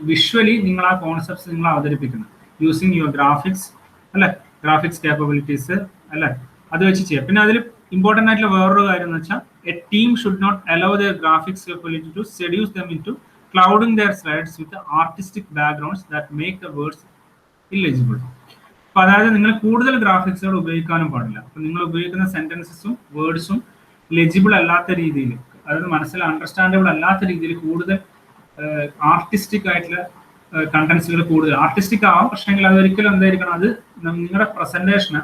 S1: വിഷ്വലി നിങ്ങൾ ആ കോൺസെപ്റ്റ്സ് നിങ്ങൾ അവതരിപ്പിക്കുന്നത് യൂസിങ് യുവർ ഗ്രാഫിക്സ് അല്ലെ, ഗ്രാഫിക്സ് കേപ്പബിലിറ്റീസ് അല്ലെ, അത് വെച്ച് ചെയ്യാം. പിന്നെ അതിൽ ഇമ്പോർട്ടൻ്റ് ആയിട്ടുള്ള വേറൊരു കാര്യം എന്ന് വെച്ചാൽ a team should not allow their graphics capability to seduce them into clouding their slides with artistic backgrounds that make the words illegible. അപ്പൊ അതായത് നിങ്ങൾ കൂടുതൽ ഗ്രാഫിക്സുകൾ ഉപയോഗിക്കാനും പാടില്ല. അപ്പൊ നിങ്ങൾ ഉപയോഗിക്കുന്ന സെന്റൻസസും വേർഡ്സും ലെജിബിൾ അല്ലാത്ത രീതിയിൽ, അതായത് അണ്ടർസ്റ്റാൻഡബിൾ അല്ലാത്ത രീതിയിൽ കൂടുതൽ ആർട്ടിസ്റ്റിക് ആയിട്ടുള്ള കണ്ടന്റ്സുകൾ കൂടുതൽ ആർട്ടിസ്റ്റിക് ആവാം, പക്ഷേങ്കിൽ അതൊരിക്കലും എന്തായിരിക്കണം, അത് നിങ്ങളുടെ പ്രസന്റേഷന്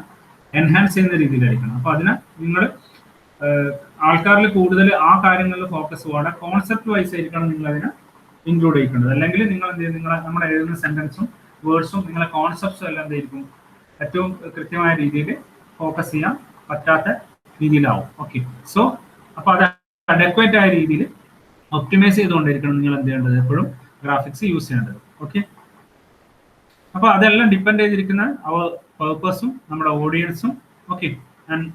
S1: എൻഹാൻസ് ചെയ്യുന്ന രീതിയിലായിരിക്കണം. അപ്പൊ അതിന് നിങ്ങൾ ആൾക്കാരിൽ കൂടുതൽ ആ കാര്യങ്ങളിൽ ഫോക്കസ് പോകാതെ കോൺസെപ്റ്റ് വൈസ് ആയിരിക്കണം നിങ്ങൾ അതിനെ ഇൻക്ലൂഡ് ചെയ്യേണ്ടത്. അല്ലെങ്കിൽ നിങ്ങൾ എന്ത് ചെയ്യും, നമ്മൾ എഴുതുന്ന സെന്റൻസും വേർഡ്സും നിങ്ങളെ കോൺസെപ്റ്റ്സും എല്ലാം എന്തായിരിക്കും ഏറ്റവും കൃത്യമായ രീതിയിൽ ഫോക്കസ് ചെയ്യാൻ പറ്റാത്ത രീതിയിലാവും. ഓക്കെ, സോ അപ്പൊ അത് അഡക്വേറ്റ് ആയ രീതിയിൽ ഒപ്റ്റിമൈസ് ചെയ്തുകൊണ്ടിരിക്കണം നിങ്ങൾ എന്ത് ചെയ്യേണ്ടത്, എപ്പോഴും ഗ്രാഫിക്സ് യൂസ് ചെയ്യേണ്ടത്. ഓക്കെ, അപ്പൊ അതെല്ലാം ഡിപ്പെൻഡ് ചെയ്തിരിക്കുന്ന അവർ പേർപ്പസും നമ്മുടെ ഓഡിയൻസും. Okay, and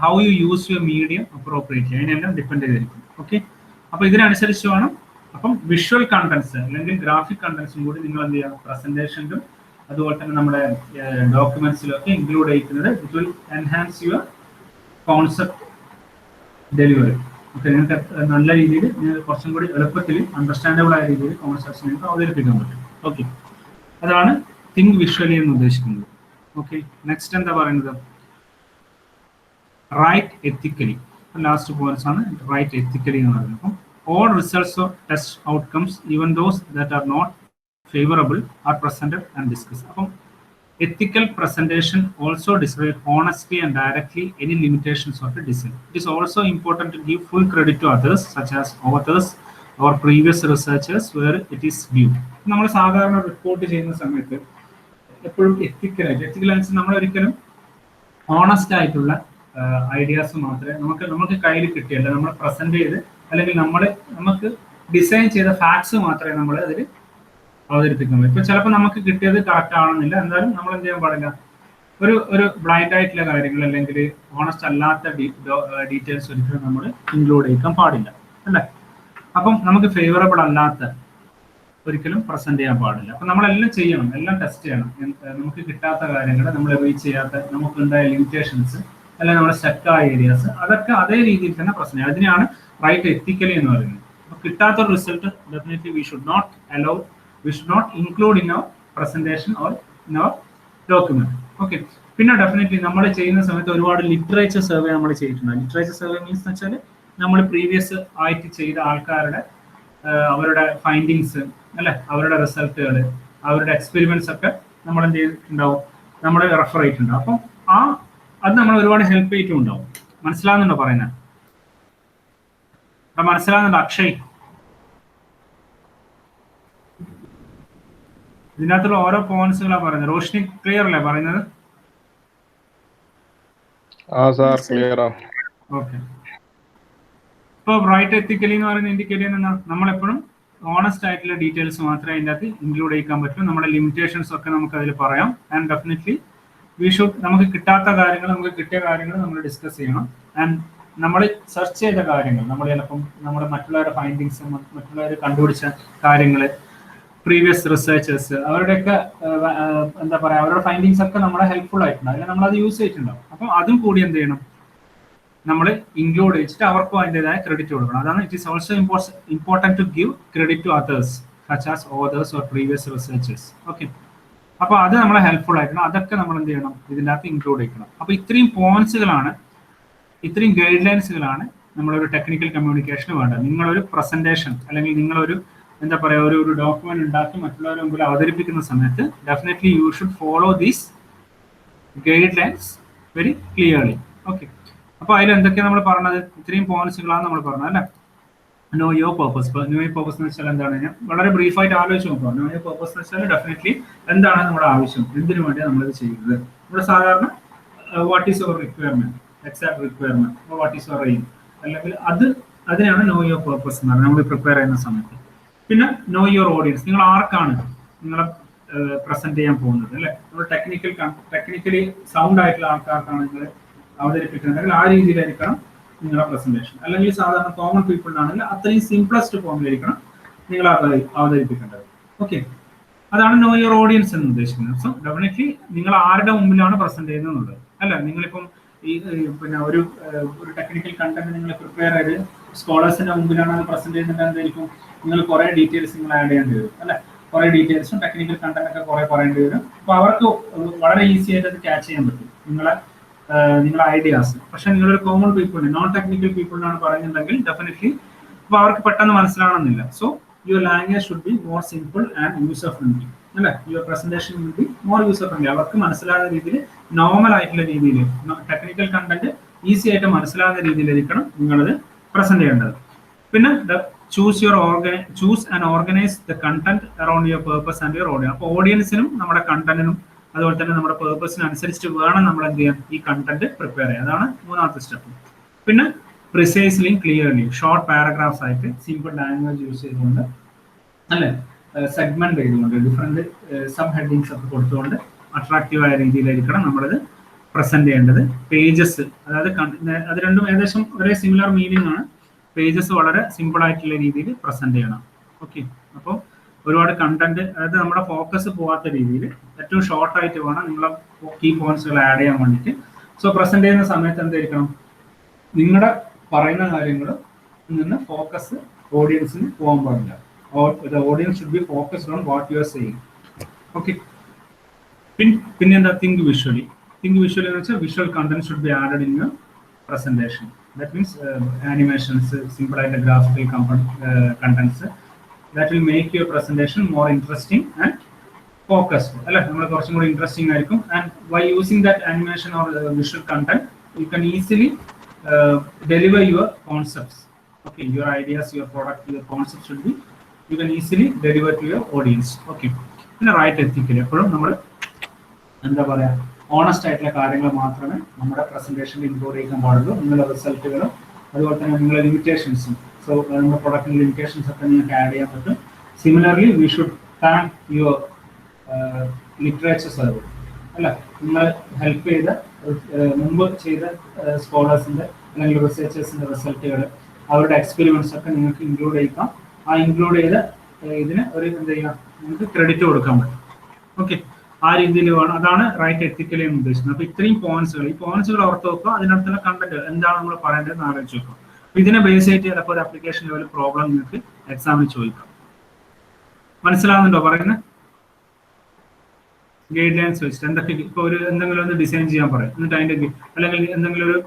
S1: how you use your medium appropriately, അതിനെല്ലാം ഡിപ്പെൻഡ് ചെയ്തിരിക്കും. ഓക്കെ, അപ്പൊ ഇതിനനുസരിച്ച് വേണം അപ്പം വിഷ്വൽ കണ്ടന്റ്സ് അല്ലെങ്കിൽ ഗ്രാഫിക് കണ്ടന്റ്സും കൂടി നിങ്ങൾ എന്ത് ചെയ്യുക, പ്രസന്റേഷനിലും അതുപോലെ തന്നെ നമ്മുടെ ഡോക്യുമെന്റ്സിലും ഒക്കെ ഇൻക്ലൂഡ് ചെയ്യിക്കുന്നത്. It will enhance your concept delivery. Okay, നിങ്ങൾക്ക് നല്ല രീതിയിൽ കുറച്ചും കൂടി എളുപ്പത്തിൽ അണ്ടർസ്റ്റാൻഡബിൾ ആയ രീതിയിൽ കോൺസെപ്റ്റ്സ് നിങ്ങൾക്ക് അവതരിപ്പിക്കാൻ പറ്റും. ഓക്കെ, അതാണ് തിങ്ക് വിഷ്വലി എന്ന് ഉദ്ദേശിക്കുന്നത്. ഓക്കെ, നെക്സ്റ്റ് എന്താ പറയുന്നത്, റൈറ്റ് എത്തിക്കലി. ലാസ്റ്റ് പോയിന്റ്സ് ആണ് റൈറ്റ് എത്തിക്കലി എന്ന് പറയുന്നത്. അപ്പം all results of test outcomes, even those that are not favorable, are presented and discussed. അപ്പം ethical presentation also describes honestly and directly any limitations of the design. It is also important to give full credit to others, such as authors or previous researchers, where it is due. നമ്മൾ സാധാരണ റിപ്പോർട്ട് ചെയ്യുന്ന സമയത്ത് എപ്പോഴും എത്തിക്കൽ നമ്മൾ ഒരിക്കലും ഓണസ്റ്റ് ആയിട്ടുള്ള ഐഡിയാസ് മാത്രമേ നമുക്ക് കയ്യിൽ കിട്ടിയല്ല നമ്മൾ പ്രസന്റ് ചെയ്ത്, അല്ലെങ്കിൽ നമുക്ക് ഡിസൈൻ ചെയ്ത ഫാക്ട്സ് മാത്രമേ നമ്മൾ അതിൽ അവതരിപ്പിക്കാൻ പറ്റും. ഇപ്പൊ ചിലപ്പോൾ നമുക്ക് കിട്ടിയത് കറക്റ്റ് ആവണമെന്നില്ല, എന്തായാലും നമ്മൾ എന്ത് ചെയ്യാൻ പാടില്ല, ഒരു ബ്ലൈൻഡ് ആയിട്ടുള്ള കാര്യങ്ങൾ അല്ലെങ്കിൽ ഓണസ്റ്റ് അല്ലാത്ത ഡീറ്റെയിൽസ് ഒരിക്കലും നമ്മൾ ഇൻക്ലൂഡ് ചെയ്യിക്കാൻ പാടില്ല, അല്ലേ? അപ്പം നമുക്ക് ഫേവറബിൾ അല്ലാത്ത ഒരിക്കലും പ്രസന്റ് ചെയ്യാൻ പാടില്ല. അപ്പൊ നമ്മളെല്ലാം ചെയ്യണം, എല്ലാം ടെസ്റ്റ് ചെയ്യണം. നമുക്ക് കിട്ടാത്ത കാര്യങ്ങൾ, നമ്മൾ റീച്ച് ചെയ്യാത്ത, നമുക്കുണ്ടായ ലിമിറ്റേഷൻസ്, അല്ലെങ്കിൽ നമ്മുടെ സ്റ്റക്കായ ഏരിയാസ്, അതൊക്കെ അതേ രീതിയിൽ തന്നെ പ്രസന്റ് ചെയ്യണം. അതിനെയാണ് റൈറ്റ് എത്തിക്കലി എന്ന് പറയുന്നത്. അപ്പൊ കിട്ടാത്ത result definitely we should not include in our presentation or in our document. Okay, പിന്നെ ഡെഫിനറ്റ്ലി നമ്മൾ ചെയ്യുന്ന സമയത്ത് ഒരുപാട് ലിറ്ററേച്ചർ സർവേ നമ്മൾ ചെയ്തിട്ടുണ്ട്. ലിറ്ററേച്ചർ സർവേ മീൻസ് എന്ന് വെച്ചാൽ നമ്മൾ പ്രീവിയസ് ആയിട്ട് ചെയ്ത ആൾക്കാരുടെ അവരുടെ ഫൈൻഡിങ്സ്, അല്ലെ, അവരുടെ റിസൾട്ടുകൾ, അവരുടെ എക്സ്പെരിമെന്റ്സ് ഒക്കെ നമ്മൾ എന്ത് ചെയ്തിട്ടുണ്ടാവും, നമ്മൾ റെഫർ ചെയ്തിട്ടുണ്ടാവും. അപ്പം അത് നമ്മൾ ഒരുപാട് ഹെൽപ്പ് ചെയ്തിട്ടുണ്ടാവും. മനസ്സിലാവുന്നുണ്ടോ പറയുന്നത്? മനസ്സിലാവുന്നുണ്ടോ അക്ഷയ്? ഇതിനകത്തുള്ള ഓരോ പോയിന്റ്സുകളാണ് പറയുന്നത്. റോഷിനി ക്ലിയർ അല്ലേ പറയുന്നത്? ഓക്കെ, ഇപ്പൊ റൈറ്റ് എത്തിക്കലി എന്ന് പറയുന്നത് ഇൻഡിക്കേറ്റ് ചെയ്യുന്ന നമ്മളെപ്പോഴും ഓണസ്റ്റ് ആയിട്ടുള്ള ഡീറ്റെയിൽസ് മാത്രമേ അതിൻ്റെ അകത്ത് ഇൻക്ലൂഡ് ചെയ്യിക്കാൻ പറ്റൂ. നമ്മുടെ ലിമിറ്റേഷൻസ് ഒക്കെ നമുക്ക് അതിൽ പറയാം. ആൻഡ് ഡെഫിനറ്റ്ലി നമുക്ക് കിട്ടാത്ത കാര്യങ്ങൾ, നമുക്ക് കിട്ടിയ കാര്യങ്ങൾ നമ്മൾ ഡിസ്കസ് ചെയ്യണം. ആൻഡ് നമ്മൾ സെർച്ച് ചെയ്ത കാര്യങ്ങൾ, നമ്മൾ ചിലപ്പം നമ്മുടെ മറ്റുള്ളവരുടെ ഫൈൻഡിങ്സ്, മറ്റുള്ളവർ കണ്ടുപിടിച്ച കാര്യങ്ങൾ, പ്രീവിയസ് റിസർച്ചേഴ്സ്, അവരുടെയൊക്കെ എന്താ പറയുക, അവരുടെ ഫൈൻഡിങ്സ് ഒക്കെ നമ്മളെ ഹെൽപ്ഫുൾ ആയിട്ടുണ്ട്, അല്ലെങ്കിൽ നമ്മളത് യൂസ് ചെയ്തിട്ടുണ്ടാവും. അപ്പം അതും കൂടി എന്ത് ചെയ്യണം, നമ്മൾ ഇൻക്ലൂഡ് ചെയ്തിട്ട് അവർക്കും അതിൻ്റെതായ ക്രെഡിറ്റ് കൊടുക്കണം. അതാണ് it is also important to give credit to others such as authors or previous researchers. Okay, അപ്പൊ അത് നമ്മളെ ഹെൽപ്ഫുൾ ആയിരിക്കണം. അതൊക്കെ നമ്മൾ എന്ത് ചെയ്യണം, ഇതിൻ്റെ അകത്ത് ഇൻക്ലൂഡ് ചെയ്യണം. അപ്പൊ ഇത്രയും പോയിന്റ്സുകളാണ്, ഇത്രയും ഗൈഡ് ലൈൻസുകളാണ് നമ്മളൊരു ടെക്നിക്കൽ കമ്മ്യൂണിക്കേഷന് വേണ്ടത്. നിങ്ങളൊരു പ്രസന്റേഷൻ അല്ലെങ്കിൽ നിങ്ങളൊരു എന്താ പറയുക, ഒരു ഡോക്യുമെന്റ് ഉണ്ടാക്കി മറ്റുള്ളവരുടെ മുമ്പിൽ അവതരിപ്പിക്കുന്ന സമയത്ത് definitely you should follow these guide lines very clearly. Okay, അപ്പൊ അതിൽ എന്തൊക്കെയാണ് നമ്മൾ പറഞ്ഞത്, ഇത്രയും പോയിന്റ്സുകളാണ് നമ്മൾ പറഞ്ഞത്, അല്ലേ? No your purpose. No your purpose എന്ന് വെച്ചാൽ എന്താണ്, ഞാൻ വളരെ ബ്രീഫായിട്ട് ആലോചിച്ച് നോക്കാം. നോ യുവർ പർപ്പസ് എന്ന് വെച്ചാൽ ഡെഫിനറ്റ്ലി എന്താണ് നമ്മുടെ ആവശ്യം, എന്തിനു വേണ്ടിയാണ് നമ്മളിത് ചെയ്യുന്നത്. നമ്മുടെ സാധാരണ what is your requirement, exact requirement, what is your aim, അല്ലെങ്കിൽ അതിനാണ് നോ യുവർ പർപ്പസ് എന്ന് പറയുന്നത് നമ്മൾ പ്രിപ്പയർ ചെയ്യുന്ന സമയത്ത്. പിന്നെ നോ യുവർ ഓഡിയൻസ്, നിങ്ങൾ ആർക്കാണ് നിങ്ങളെ പ്രസന്റ് ചെയ്യാൻ പോകുന്നത്, അല്ലെ? നമ്മൾ ടെക്നിക്കലി സൗണ്ട് ആയിട്ടുള്ള ആൾക്കാർക്കാണ് നിങ്ങൾ അവതരിപ്പിക്കുന്നത്, ആ രീതിയിലായിരിക്കണം നിങ്ങളുടെ പ്രസന്റേഷൻ. അല്ലെങ്കിൽ സാധാരണ കോമൺ പീപ്പിളിനാണെങ്കിൽ അത്രയും സിംപ്ലസ്റ്റ് ഫോമിലായിരിക്കണം നിങ്ങൾ അവതരിപ്പിക്കേണ്ടത്. ഓക്കെ, അതാണ് നോ യുവർ ഓഡിയൻസ് എന്ന് ഉദ്ദേശിക്കുന്നത്. സോ ഡെഫിനറ്റ്ലി നിങ്ങൾ ആരുടെ മുമ്പിലാണ് പ്രസന്റ് ചെയ്യുന്നത്, അല്ല നിങ്ങളിപ്പം പിന്നെ ഒരു ടെക്നിക്കൽ കണ്ടന്റ് നിങ്ങൾ പ്രിപ്പയർ ചെയ്ത് സ്കോളേഴ്സിന്റെ മുമ്പിലാണ് അത് പ്രസന്റ് ചെയ്യുന്നത്, എന്തായിരിക്കും നിങ്ങൾ കുറെ ഡീറ്റെയിൽസ് നിങ്ങൾ ആഡ് ചെയ്യേണ്ടി വരും അല്ലെ, കുറെ ഡീറ്റെയിൽസും ടെക്നിക്കൽ കണ്ടന്റ് ഒക്കെ കുറെ പറയേണ്ടി വരും. അപ്പൊ അവർക്ക് വളരെ ഈസി ആയിട്ട് അത് ക്യാച്ച് ചെയ്യാൻ പറ്റും നിങ്ങളെ ഐഡിയാസ്. പക്ഷെ നിങ്ങളൊരു കോമൺ പീപ്പിളിന്, നോൺ ടെക്നിക്കൽ പീപ്പിളിനാണ് പറയുന്നുണ്ടെങ്കിൽ ഡെഫിനറ്റ്ലി അപ്പൊ അവർക്ക് പെട്ടെന്ന് മനസ്സിലാവണമെന്നില്ല. So your language should be more simple and user friendly അല്ലെ, your presentation will be more user friendly. അവർക്ക് മനസ്സിലാകുന്ന രീതിയിൽ, നോർമൽ ആയിട്ടുള്ള രീതിയിൽ, ടെക്നിക്കൽ കണ്ടന്റ് ഈസി ആയിട്ട് മനസ്സിലാകുന്ന രീതിയിലായിരിക്കണം നിങ്ങളത് പ്രസന്റ് ചെയ്യേണ്ടത്. പിന്നെ choose and organise the content around your purpose and your audience. അപ്പോൾ ഓഡിയൻസിനും നമ്മുടെ കണ്ടന്റിനും അതുപോലെ തന്നെ നമ്മുടെ പേർപ്പസിന് അനുസരിച്ചിട്ട് വേണം നമ്മൾ എന്ത് ചെയ്യാൻ, ഈ കണ്ടന്റ് പ്രിപ്പയർ ചെയ്യാൻ. അതാണ് മൂന്നാമത്തെ സ്റ്റെപ്പ്. പിന്നെ പ്രിസൈസ്ലി, ക്ലിയർലി, ഷോർട്ട് പാരഗ്രാഫ്സ് ആയിട്ട് സിമ്പിൾ ലാംഗ്വേജ് യൂസ് ചെയ്തുകൊണ്ട് അല്ലെ, സെഗ്മെന്റ് ചെയ്തുകൊണ്ട് ഡിഫറെന്റ് സബ് ഹെഡിങ്സ് ഒക്കെ കൊടുത്തുകൊണ്ട് അട്രാക്റ്റീവ് ആയ രീതിയിലായിരിക്കണം നമ്മളത് പ്രസന്റ് ചെയ്യേണ്ടത്. പേജസ്, അതായത് അത് രണ്ടും ഏകദേശം ഒരേ സിമിലർ മീനിങ് ആണ്. പേജസ് വളരെ സിമ്പിൾ ആയിട്ടുള്ള രീതിയിൽ പ്രസന്റ് ചെയ്യണം. ഓക്കെ, അപ്പോൾ ഒരുപാട് കണ്ടന്റ്, അതായത് നമ്മുടെ ഫോക്കസ് പോകാത്ത രീതിയിൽ ഏറ്റവും ഷോർട്ട് ആയിട്ട് വേണം നിങ്ങളെ കീ പോയിന്റ്സുകൾ ആഡ് ചെയ്യാൻ വേണ്ടിയിട്ട്. സോ പ്രസന്റ് ചെയ്യുന്ന സമയത്ത് എന്തായിരിക്കണം, നിങ്ങളുടെ പറയുന്ന കാര്യങ്ങൾ നിന്ന് ഫോക്കസ് ഓഡിയൻസിന് പോകാൻ പാടില്ല. The audience should be focused on what you are saying. Okay. പിന്നെ എന്താ, തിങ്ക് വിഷ്വലി. തിങ്ക് വിഷ്വലി എന്ന് വെച്ചാൽ visual content should be added in your presentation. That means animations, simple ആയിട്ട് graphical contents that will make your presentation more interesting and focused അല്ലെ, നമ്മൾ കുറച്ചും കൂടി ഇൻട്രസ്റ്റിംഗ് ആയിരിക്കും. And by using that animation or visual content you can easily deliver your concepts. Okay, your ideas, your product, your concept should be, you can easily deliver to your audience. Okay, പിന്നെ റൈറ്റ് എത്തിക്കൽ. എപ്പോഴും നമ്മൾ എന്താ പറയാ, ഓണസ്റ്റ് ആയിട്ടുള്ള കാര്യങ്ങൾ മാത്രമേ നമ്മുടെ പ്രസന്റേഷനിൽ ഇൻക്ലൂഡ് ചെയ്യാൻ പാടുള്ളൂ. നിങ്ങളുടെ റിസൾട്ടുകളും അതുപോലെ തന്നെ നിങ്ങളുടെ ലിമിറ്റേഷൻസും, സോ നമ്മുടെ പ്രൊഡക്റ്റിന്റെ ലിമിറ്റേഷൻസ് ഒക്കെ നിങ്ങൾക്ക് ആഡ് ചെയ്യാൻ പറ്റും. Similarly we should thank your literature survey അല്ല, നിങ്ങൾ ഹെൽപ്പ് ചെയ്ത മുമ്പ് ചെയ്ത സ്കോളേഴ്സിന്റെ അല്ലെങ്കിൽ റിസർച്ചേഴ്സിന്റെ റിസൾട്ടുകൾ, അവരുടെ എക്സ്പെരിമെന്റ്സ് ഒക്കെ നിങ്ങൾക്ക് ഇൻക്ലൂഡ് ചെയ്യിക്കാം. ആ ഇൻക്ലൂഡ് ചെയ്ത ഇതിന് ഒരു എന്ത് ചെയ്യാം, നിങ്ങൾക്ക് ക്രെഡിറ്റ് കൊടുക്കാൻ പറ്റും. ഓക്കെ, ആ രീതിയിൽ വേണം. അതാണ് റൈറ്റ് എത്തിക്കലി എന്ന് ഉദ്ദേശിക്കുന്നത്. അപ്പൊ ഇത്രയും പോയിന്റ്സുകൾ, ഈ പോയിന്റ്സുകൾ ഓർത്ത് വെക്കുക. അതിനകത്തുള്ള കണ്ടന്റ് എന്താണ് നമ്മൾ പറയേണ്ടത് ആലോചിച്ച് വെക്കുക. അപ്പൊ ഇതിനെ ബേസ് ആയിട്ട് ചിലപ്പോൾ ഒരു ആപ്ലിക്കേഷൻ ലെവൽ പ്രോബ്ലം നിങ്ങൾക്ക് എക്സാമിൽ ചോദിക്കാം. മനസ്സിലാവുന്നുണ്ടോ പറയുന്നത്? ഗൈഡ് ലൈൻസ് വെച്ചിട്ട് എന്തൊക്കെ, ഇപ്പോൾ ഒരു എന്തെങ്കിലും ഒന്ന് ഡിസൈൻ ചെയ്യാൻ പറയും, എന്നിട്ട് അതിന്റെ അല്ലെങ്കിൽ എന്തെങ്കിലും ഒരു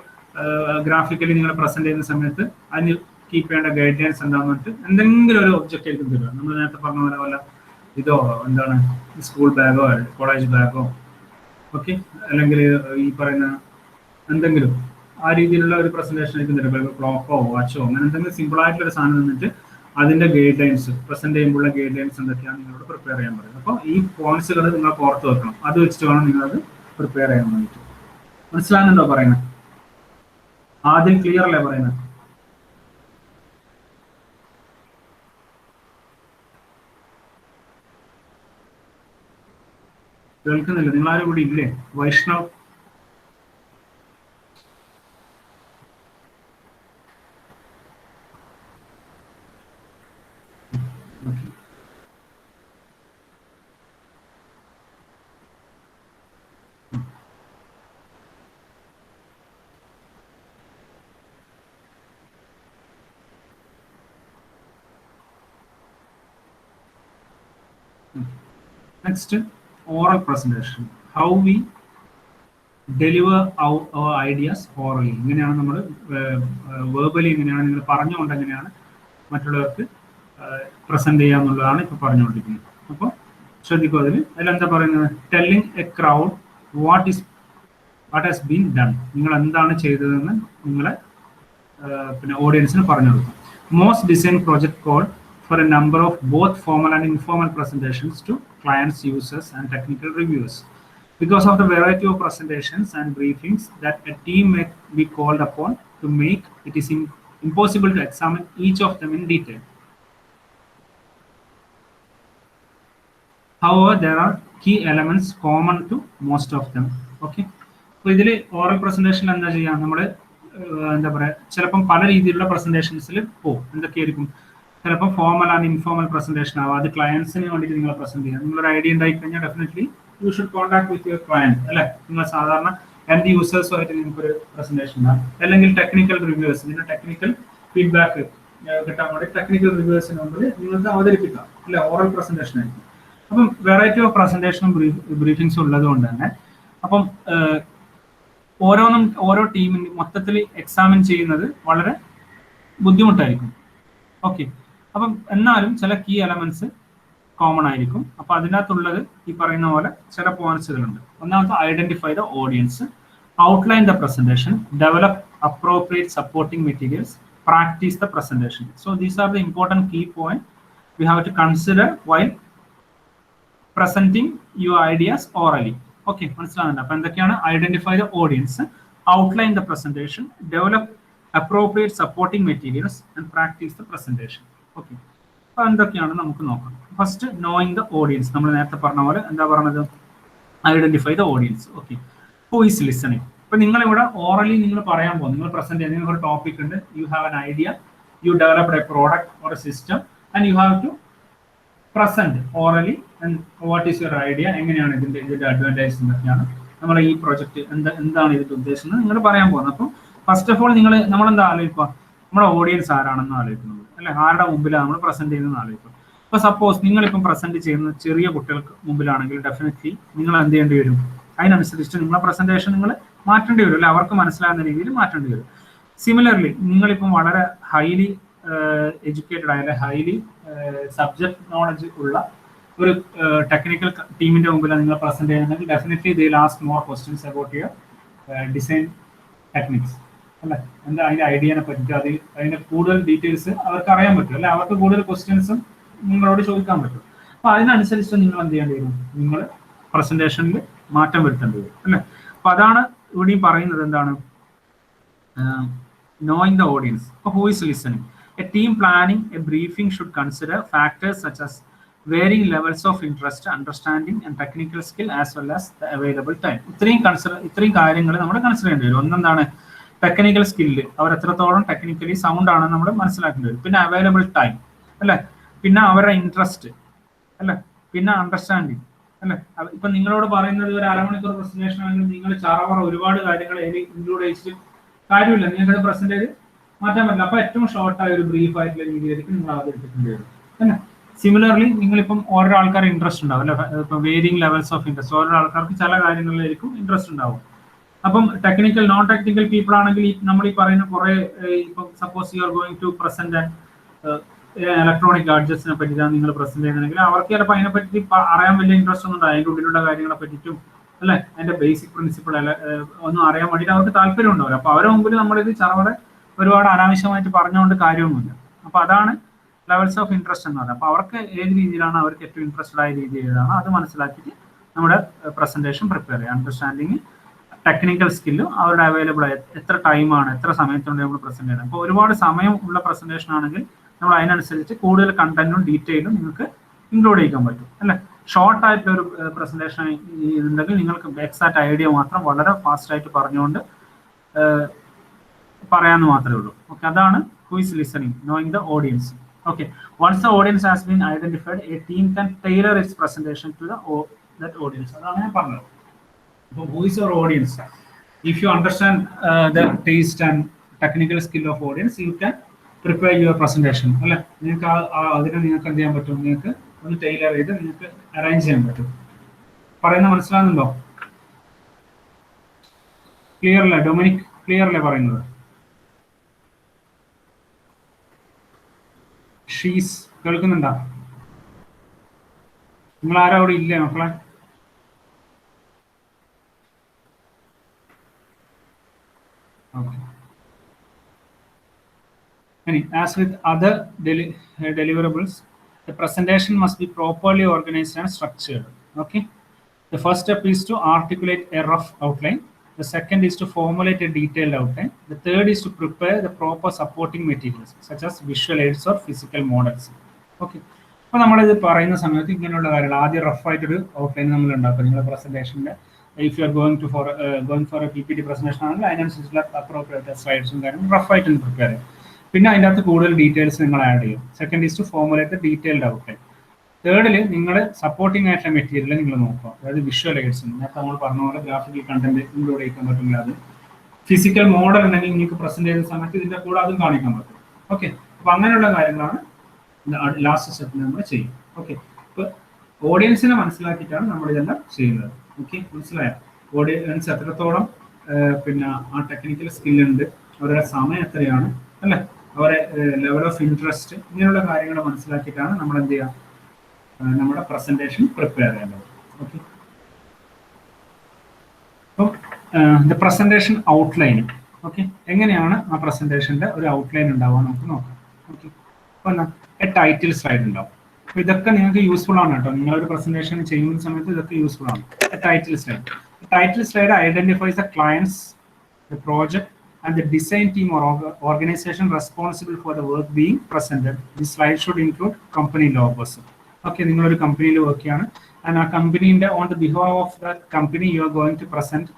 S1: ഗ്രാഫിക്കലി നിങ്ങൾ പ്രസന്റ് ചെയ്യുന്ന സമയത്ത് അതിന് കീപ്പ് ചെയ്യേണ്ട ഗൈഡ് ലൈൻസ് എന്താണെന്ന് പറഞ്ഞിട്ട് എന്തെങ്കിലും ഒരു ഒബ്ജക്റ്റ് ആയിരിക്കും തരിക. നമ്മൾ നേരത്തെ പറഞ്ഞ പോലെ ഇതോ എന്താണ്, സ്കൂൾ ബാഗോ കോളേജ് ബാഗോ, ഓക്കെ, അല്ലെങ്കിൽ ഈ പറയുന്ന എന്തെങ്കിലും ആ രീതിയിലുള്ള ഒരു പ്രസന്റേഷൻ ആയിരിക്കും തരിക. ക്ലോക്കോ വാച്ചോ അങ്ങനെ എന്തെങ്കിലും സിമ്പിൾ ആയിട്ടുള്ള ഒരു സാധനം നിന്നിട്ട് അതിന്റെ ഗൈഡ് ലൈൻസ്, പ്രസന്റ് ചെയ്യുമ്പോഴുള്ള ഗൈഡ് ലൈൻസ് എന്തൊക്കെയാണ് നിങ്ങളോട് പ്രിപ്പയർ ചെയ്യാൻ പറയുന്നത്. അപ്പോൾ ഈ പോയിന്റ്സുകൾ നിങ്ങൾ ഓർത്ത് വെക്കണം. അത് വെച്ചിട്ട് വേണം നിങ്ങളത് പ്രിപ്പയർ ചെയ്യാൻ വേണ്ടിയിട്ട്. മനസ്സിലാകുന്നുണ്ടോ പറയുന്നത്? ആദ്യം ക്ലിയർ അല്ലേ പറയുന്നത്? കേൾക്കുന്നില്ല? നിങ്ങളാരും കൂടി ഇല്ലേ? Vaishnav, next, oral presentation. How we deliver our ideas orally. ഇങ്ങനെയാണ് നമ്മൾ വെർബലി എങ്ങനെയാണ് നിങ്ങൾ പറഞ്ഞുകൊണ്ട് എങ്ങനെയാണ് മറ്റുള്ളവർക്ക് പ്രസന്റ് ചെയ്യാന്നുള്ളതാണ് ഇപ്പൊ പറഞ്ഞുകൊണ്ടിരിക്കുന്നത്. അപ്പോൾ ശ്രദ്ധിക്കുക, അതിലെന്താ പറയുന്നത്, telling A crowd what has been done. നിങ്ങൾ എന്താണ് ചെയ്തതെന്ന് നിങ്ങളെ പിന്നെ ഓഡിയൻസിന് പറഞ്ഞു കൊടുക്കും. Most design project code for a number of both formal and informal presentations to clients, users, and technical reviewers. Because of the variety of presentations and briefings that a team may be called upon to make, it is impossible to examine each of them in detail. However, there are key elements common to most of them. Okay. അപ്പോൾ ഇതിൽ ഓറൽ പ്രസന്റേഷനിൽ എന്താ ചെയ്യുക, നമ്മൾ എന്താ പറയുക, ചിലപ്പം പല രീതിയിലുള്ള പ്രസന്റേഷൻസിൽ പോകും. എന്തൊക്കെയായിരിക്കും, ചിലപ്പോൾ ഫോർമൽ ആൻഡ് ഇൻഫോർമൽ പ്രസന്റേഷൻ ആവും. അത് ക്ലയൻസിന് വേണ്ടിയിട്ട് നിങ്ങൾ പ്രസന്റ് ചെയ്യാം. നിങ്ങളൊരു ഐഡിയ ഉണ്ടായി കഴിഞ്ഞാൽ definitely you should contact with your client അല്ലെ. നിങ്ങൾ സാധാരണ എൻഡ് യൂസേഴ്സുമായിട്ട് നിങ്ങൾക്കൊരു പ്രസന്റേഷൻ ഉണ്ടാകും, അല്ലെങ്കിൽ ടെക്നിക്കൽ റിവ്യൂവേഴ്സ്, ഇതിന്റെ ടെക്നിക്കൽ ഫീഡ്ബാക്ക് കിട്ടാൻ വേണ്ടി ടെക്നിക്കൽ റിവ്യൂവേഴ്സിന് മുമ്പിൽ നിങ്ങൾക്ക് അവതരിപ്പിക്കാം, അല്ലെ, ഓറൽ പ്രസന്റേഷൻ ആയിരിക്കും. അപ്പം വെറൈറ്റി ഓഫ് പ്രസന്റേഷനും ബ്രീഫിങ്സും ഉള്ളത് കൊണ്ട് തന്നെ അപ്പം ഓരോ ടീമിന് മൊത്തത്തിൽ എക്സാമിൻ ചെയ്യുന്നത് വളരെ ബുദ്ധിമുട്ടായിരിക്കും. ഓക്കെ, അപ്പം എന്നാലും ചില കീ എലമെന്റ്സ് കോമൺ ആയിരിക്കും. അപ്പൊ അതിനകത്തുള്ളത് ഈ പറയുന്ന പോലെ ചില പോയിന്റ്സുകളുണ്ട്. ഒന്നാമത്തെ identify the audience, outline the presentation, develop appropriate supporting materials, practice the presentation. So these are the important key points we have to consider while presenting your ideas orally. Okay, മനസ്സിലാകുന്നുണ്ട്. അപ്പൊ എന്തൊക്കെയാണ്? Identify the audience, outline the presentation, develop appropriate supporting materials and practice the presentation. Okay, അപ്പൊ എന്തൊക്കെയാണ് നമുക്ക് നോക്കാം. First, knowing the audience. നമ്മൾ നേരത്തെ പറഞ്ഞ പോലെ എന്താ പറഞ്ഞത്? Identify the audience. Okay, who is listening. ഇപ്പൊ നിങ്ങൾ ഇവിടെ ഓറലി നിങ്ങൾ പറയാൻ പോകും, നിങ്ങൾ പ്രസന്റ് ചെയ്യുന്ന നിങ്ങൾക്ക് ഒരു ടോപ്പിക് ഉണ്ട്, you have an idea, you developed a product or a system and you have to present orally what is your idea, എങ്ങനെയാണ് ഇതിന്റെ അഡ്വാൻറ്റേജ് എന്തൊക്കെയാണ്, നമ്മൾ ഈ പ്രൊജക്ട് എന്താണ് ഇതിന്റെ ഉദ്ദേശിക്കുന്നത് നിങ്ങൾ പറയാൻ പോകുന്നത്. അപ്പം ഫസ്റ്റ് ഓഫ് ഓൾ നമ്മളെന്താ ആലോചിക്കുക? നമ്മുടെ ഓഡിയൻസ് ആരാണെന്ന് ആലോചിക്കുന്നത്, അല്ലെ, ആരുടെ മുമ്പിലാണ് നമ്മൾ പ്രസന്റ് ചെയ്യുന്നത് ആലോചിക്കുക. ഇപ്പൊ സപ്പോസ് നിങ്ങളിപ്പം പ്രസന്റ് ചെയ്യുന്ന ചെറിയ കുട്ടികൾക്ക് മുമ്പിലാണെങ്കിൽ ഡെഫിനറ്റ്ലി നിങ്ങൾ എന്ത് ചെയ്യേണ്ടി വരും? അതിനനുസരിച്ച് നിങ്ങളെ പ്രസന്റേഷൻ നിങ്ങൾ മാറ്റേണ്ടി വരും, അല്ലെ, അവർക്ക് മനസ്സിലാകുന്ന രീതിയിൽ മാറ്റേണ്ടി വരും. സിമിലർലി നിങ്ങളിപ്പം വളരെ ഹൈലി എഡ്യൂക്കേറ്റഡ് ആയ, ഹൈലി സബ്ജക്ട് നോളജ് ഉള്ള ഒരു ടെക്നിക്കൽ ടീമിന്റെ മുമ്പിലാണ് നിങ്ങൾ പ്രസന്റ് ചെയ്യുന്നതെങ്കിൽ definitely they will ask more questions about your design techniques, അല്ലെ, എന്താ അതിന്റെ ഐഡിയനെ പറ്റി, അതിന്റെ കൂടുതൽ ഡീറ്റെയിൽസ് അവർക്ക് അറിയാൻ പറ്റും, അല്ലെ, അവർക്ക് കൂടുതൽ ക്വസ്റ്റ്യൻസും നിങ്ങളോട് ചോദിക്കാൻ പറ്റും. അപ്പൊ അതിനനുസരിച്ച് നിങ്ങൾ എന്ത് ചെയ്യേണ്ടി വരും? നിങ്ങൾ പ്രസന്റേഷനിൽ മാറ്റം വരുത്തേണ്ടി വരും, അല്ലെ. അപ്പൊ അതാണ് ഇവിടെയും പറയുന്നത്. എന്താണ്? knowing the audience. Who is listening? A team planning a briefing should consider factors such as varying levels of interest, understanding and technical skill as well as the available time. ഇത്രയും കാര്യങ്ങൾ നമ്മൾ കൺസിഡർ ചെയ്യേണ്ടി വരും. ഒന്നെന്താണ്? ടെക്നിക്കൽ സ്കില്ല്, അവർ എത്രത്തോളം ടെക്നിക്കലി സൗണ്ട് ആണെന്ന് നമ്മൾ മനസ്സിലാക്കേണ്ടി വരും. പിന്നെ അവൈലബിൾ ടൈം, അല്ലെ, പിന്നെ അവരുടെ ഇൻട്രസ്റ്റ്, അല്ലെ, പിന്നെ അണ്ടർസ്റ്റാൻഡിങ്, അല്ലെ. ഇപ്പൊ നിങ്ങളോട് പറയുന്നത് ഒരു അരമണിക്കൂർ പ്രസന്റേഷൻ ആണെങ്കിൽ നിങ്ങൾ ചാറവറ ഒരുപാട് കാര്യങ്ങൾ ഇൻക്ലൂഡ് ചെയ്തിട്ട് കാര്യമില്ല, നിങ്ങൾക്ക് പ്രസന്റ് ചെയ്ത് മാറ്റാൻ പറ്റില്ല. അപ്പൊ ഏറ്റവും ഷോർട്ടായ ഒരു ബ്രീഫ് ആയിട്ടുള്ള രീതിയിലേക്ക് നിങ്ങൾ അവതരിപ്പിക്കേണ്ടി വരും, അല്ലെ. സിമിലർലി നിങ്ങളിപ്പം ഓരോ ആൾക്കാർ ഇൻട്രസ്റ്റ് ഉണ്ടാവും, അല്ലെ, ഇപ്പൊ വേരിയിങ് ലെവൽസ് ഓഫ് ഇൻട്രസ്റ്റ്, ഓരോ ആൾക്കാർക്ക് ചില കാര്യങ്ങളിലായിരിക്കും ഇൻട്രസ്റ്റ് ഉണ്ടാവും. അപ്പം ടെക്നിക്കൽ നോൺ ടെക്നിക്കൽ പീപ്പിൾ ആണെങ്കിൽ നമ്മൾ ഈ പറയുന്ന കുറെ, ഇപ്പം suppose you are going to present electronic ഗാഡ്ജറ്റ്സിനെ പറ്റിയിട്ടാണ് നിങ്ങൾ പ്രസന്റ് ചെയ്യുന്നതെങ്കിൽ അവർക്ക് ചിലപ്പോൾ അതിനെ പറ്റി അറിയാൻ വലിയ ഇൻട്രസ്റ്റ് ഒന്നും ഉണ്ടാവും, അതിൻ്റെ ഉള്ളിലുള്ള കാര്യങ്ങളെ പറ്റിയിട്ടും, അല്ലെ, അതിന്റെ ബേസിക് പ്രിൻസിപ്പിൾ ഒന്നും അറിയാൻ വേണ്ടിയിട്ട് അവർക്ക് താല്പര്യം ഉണ്ടാവില്ല. അപ്പൊ അവരുടെ മുമ്പിൽ നമ്മളിത് ചറവറെ ഒരുപാട് അനാവശ്യമായിട്ട് പറഞ്ഞുകൊണ്ട് കാര്യമൊന്നുമില്ല. അപ്പൊ അതാണ് ലെവൽസ് ഓഫ് ഇൻട്രസ്റ്റ് എന്ന് പറയുന്നത്. അപ്പൊ അവർക്ക് ഏത് രീതിയിലാണ് അവർക്ക് ഏറ്റവും ഇൻട്രസ്റ്റഡ് ആയ രീതി ഏതാണ് അത് മനസ്സിലാക്കിയിട്ട് നമ്മുടെ പ്രസന്റേഷൻ പ്രിപ്പയർ ചെയ്യുക. അണ്ടർസ്റ്റാൻഡിങ്, ടെക്നിക്കൽ സ്കില്ലും അവരുടെ അവൈലബിൾ ആയ എത്ര ടൈമാണ്, എത്ര സമയത്തുണ്ട് നമ്മൾ പ്രസന്റ് ചെയ്യണം. അപ്പോൾ ഒരുപാട് സമയം ഉള്ള പ്രസന്റേഷൻ ആണെങ്കിൽ നമ്മൾ അതിനനുസരിച്ച് കൂടുതൽ കണ്ടന്റും ഡീറ്റെയിലും നിങ്ങൾക്ക് ഇൻക്ലൂഡ് ചെയ്യാൻ പറ്റും, അല്ലെ. ഷോർട്ട് ആയിട്ടുള്ള ഒരു പ്രസന്റേഷൻ ഉണ്ടെങ്കിൽ നിങ്ങൾക്ക് എക്സാക്ട് ഐഡിയ മാത്രം വളരെ ഫാസ്റ്റ് ആയിട്ട് പറഞ്ഞുകൊണ്ട് പറയാമെന്ന് മാത്രമേ ഉള്ളൂ. ഓക്കെ, അതാണ് who is listening, knowing the audience. Okay, once the audience has been identified, a team can tailor its presentation to that audience. അതാണ് ഞാൻ പറഞ്ഞത്. അപ്പോൾ who is your audience? If you understand the taste and technical skill of audience, you can prepare your presentation. അല്ലെ, നിങ്ങൾക്ക് അതിനെ നിങ്ങൾക്ക് എന്ത് ചെയ്യാൻ പറ്റും? നിങ്ങൾക്ക് ഒന്ന് ടൈലർ ചെയ്ത് നിങ്ങൾക്ക് അറേഞ്ച് ചെയ്യാൻ പറ്റും. പറയുന്നത് മനസ്സിലാകുന്നുണ്ടോ? ക്ലിയർ അല്ലേ ഡൊമിനിക്? ക്ലിയർ അല്ലേ പറയുന്നത്? ഷീസ് കേൾക്കുന്നുണ്ടോ? നിങ്ങൾ ആരും അവിടെ ഇല്ലേ മക്കളെ? Okay. As with other deliverables, the presentation must be properly organized and structured. Okay. The first step is to articulate a rough outline. The second is to formulate a detailed outline. The third is to prepare the proper supporting materials, such as visual aids or physical models. Okay. അപ്പോൾ നമ്മളിത് പറയുന്ന സമയത്ത് ഇങ്ങനെയുള്ള കാര്യങ്ങൾ ആദ്യം റഫായിട്ടൊരു ഔട്ട്ലൈൻ നമ്മൾ ഉണ്ടാക്കും. നിങ്ങളുടെ പ്രസന്റേഷൻ്റെ if you are going for a PPT presentation ആണെങ്കിൽ അതിനനുസരിച്ചുള്ള അപ്രോപ്രിയേറ്റ് സ്ലൈഡ്സും കാര്യങ്ങളും റഫായിട്ടൊന്ന് പ്രിപ്പയർ ചെയ്യും. പിന്നെ അതിൻ്റെ അകത്ത് കൂടുതൽ ഡീറ്റെയിൽസ് നിങ്ങൾ ആഡ് ചെയ്യും. Second is to formulate detailed outline. തേർഡില് നിങ്ങൾ സപ്പോർട്ടിംഗ് ആയിട്ടുള്ള മെറ്റീരിയൽ നിങ്ങൾ നോക്കുക. അതായത് വിഷ്വൽ എയ്ഡ്സ് നേരത്തെ നമ്മൾ പറഞ്ഞ പോലെ ഗ്രാഫിക്കൽ കണ്ടന്റ് ഇൻക്ലൂഡ് ചെയ്യാൻ പറ്റുമെങ്കിൽ അത്, ഫിസിക്കൽ മോഡൽ ഉണ്ടെങ്കിൽ നിങ്ങൾക്ക് പ്രസന്റ് ചെയ്യുന്ന സമയത്ത് ഇതിന്റെ കൂടെ അതും കാണിക്കാൻ പറ്റും. ഓക്കെ, അപ്പൊ അങ്ങനെയുള്ള കാര്യങ്ങളാണ് ലാസ്റ്റ് സ്റ്റെപ്പിൽ നമ്മൾ ചെയ്യും. ഓക്കെ, ഇപ്പൊ ഓഡിയൻസിനെ മനസ്സിലാക്കിയിട്ടാണ് നമ്മൾ ഇതെല്ലാം ചെയ്യുന്നത്. ഓക്കെ, മനസ്സിലായോ? ഓഡിയൻസ് എത്രത്തോളം പിന്നെ ആ ടെക്നിക്കൽ സ്കില്ലുണ്ട്, അവരുടെ സമയം എത്രയാണ്, അല്ലെ, അവരെ ലെവൽ ഓഫ് ഇൻട്രസ്റ്റ്, ഇങ്ങനെയുള്ള കാര്യങ്ങൾ മനസ്സിലാക്കിയിട്ടാണ് നമ്മൾ എന്ത് ചെയ്യുക, നമ്മുടെ പ്രസന്റേഷൻ പ്രിപ്പയർ ചെയ്യേണ്ടത്. ഓക്കെ, അപ്പം ദ പ്രസന്റേഷൻ ഔട്ട്ലൈനിങ്. ഓക്കെ, എങ്ങനെയാണ് ആ പ്രസന്റേഷന്റെ ഒരു ഔട്ട്ലൈൻ ഉണ്ടാവുക നമുക്ക് നോക്കാം. ഓക്കെ, അപ്പൊ എന്താ, ടൈറ്റിൽ സ്ലൈഡ് ഉണ്ടാവും. അപ്പൊ ഇതൊക്കെ നിങ്ങൾക്ക് യൂസ്ഫുൾ ആണ് കേട്ടോ. നിങ്ങളൊരു പ്രസന്റേഷൻ ചെയ്യുന്ന സമയത്ത് ഇതൊക്കെ യൂസ്ഫുൾ ആണ്. Title slide. Title slide identifies the clients, the project, and the design team or organization responsible for the work being presented. This slide should include company logos. Okay, നിങ്ങൾ ഒരു കമ്പനിയിൽ വർക്ക് ചെയ്യാണ്, ആൻഡ് ആ കമ്പനീന്റെ on the behalf of that company you are going to present.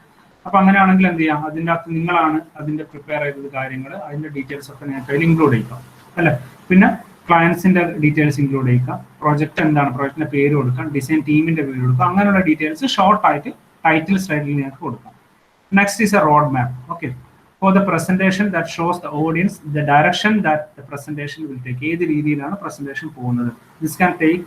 S1: അപ്പൊ അങ്ങനെയാണെങ്കിൽ എന്ത് ചെയ്യാം, അതിൻ്റെ അകത്ത് നിങ്ങളാണ് അതിന്റെ പ്രിപ്പയർ ചെയ്തത് കാര്യങ്ങൾ, അതിന്റെ ഡീറ്റെയിൽസ് ഒക്കെ നിങ്ങൾക്ക് അതിൽ ഇൻക്ലൂഡ് ചെയ്യാം, അല്ലെ. പിന്നെ ക്ലയൻസിന്റെ ഡീറ്റെയിൽസ് ഇൻക്ലൂഡ് ചെയ്യുക, പ്രോജക്റ്റ് എന്താണ്, പ്രോജക്റ്റിന്റെ പേര് കൊടുക്കാം, ഡിസൈൻ ടീമിന്റെ പേര് കൊടുക്കാം, അങ്ങനെയുള്ള ഡീറ്റെയിൽസ് ഷോർട്ട് ആയിട്ട് ടൈറ്റിൽ സ്ലൈഡിൽ നിങ്ങൾക്ക് കൊടുക്കാം. Next is a road map. Okay, for the presentation that shows the audience the direction that the presentation will take. ഏത് രീതിയിലാണ് പ്രസന്റേഷൻ പോകുന്നത്. This can take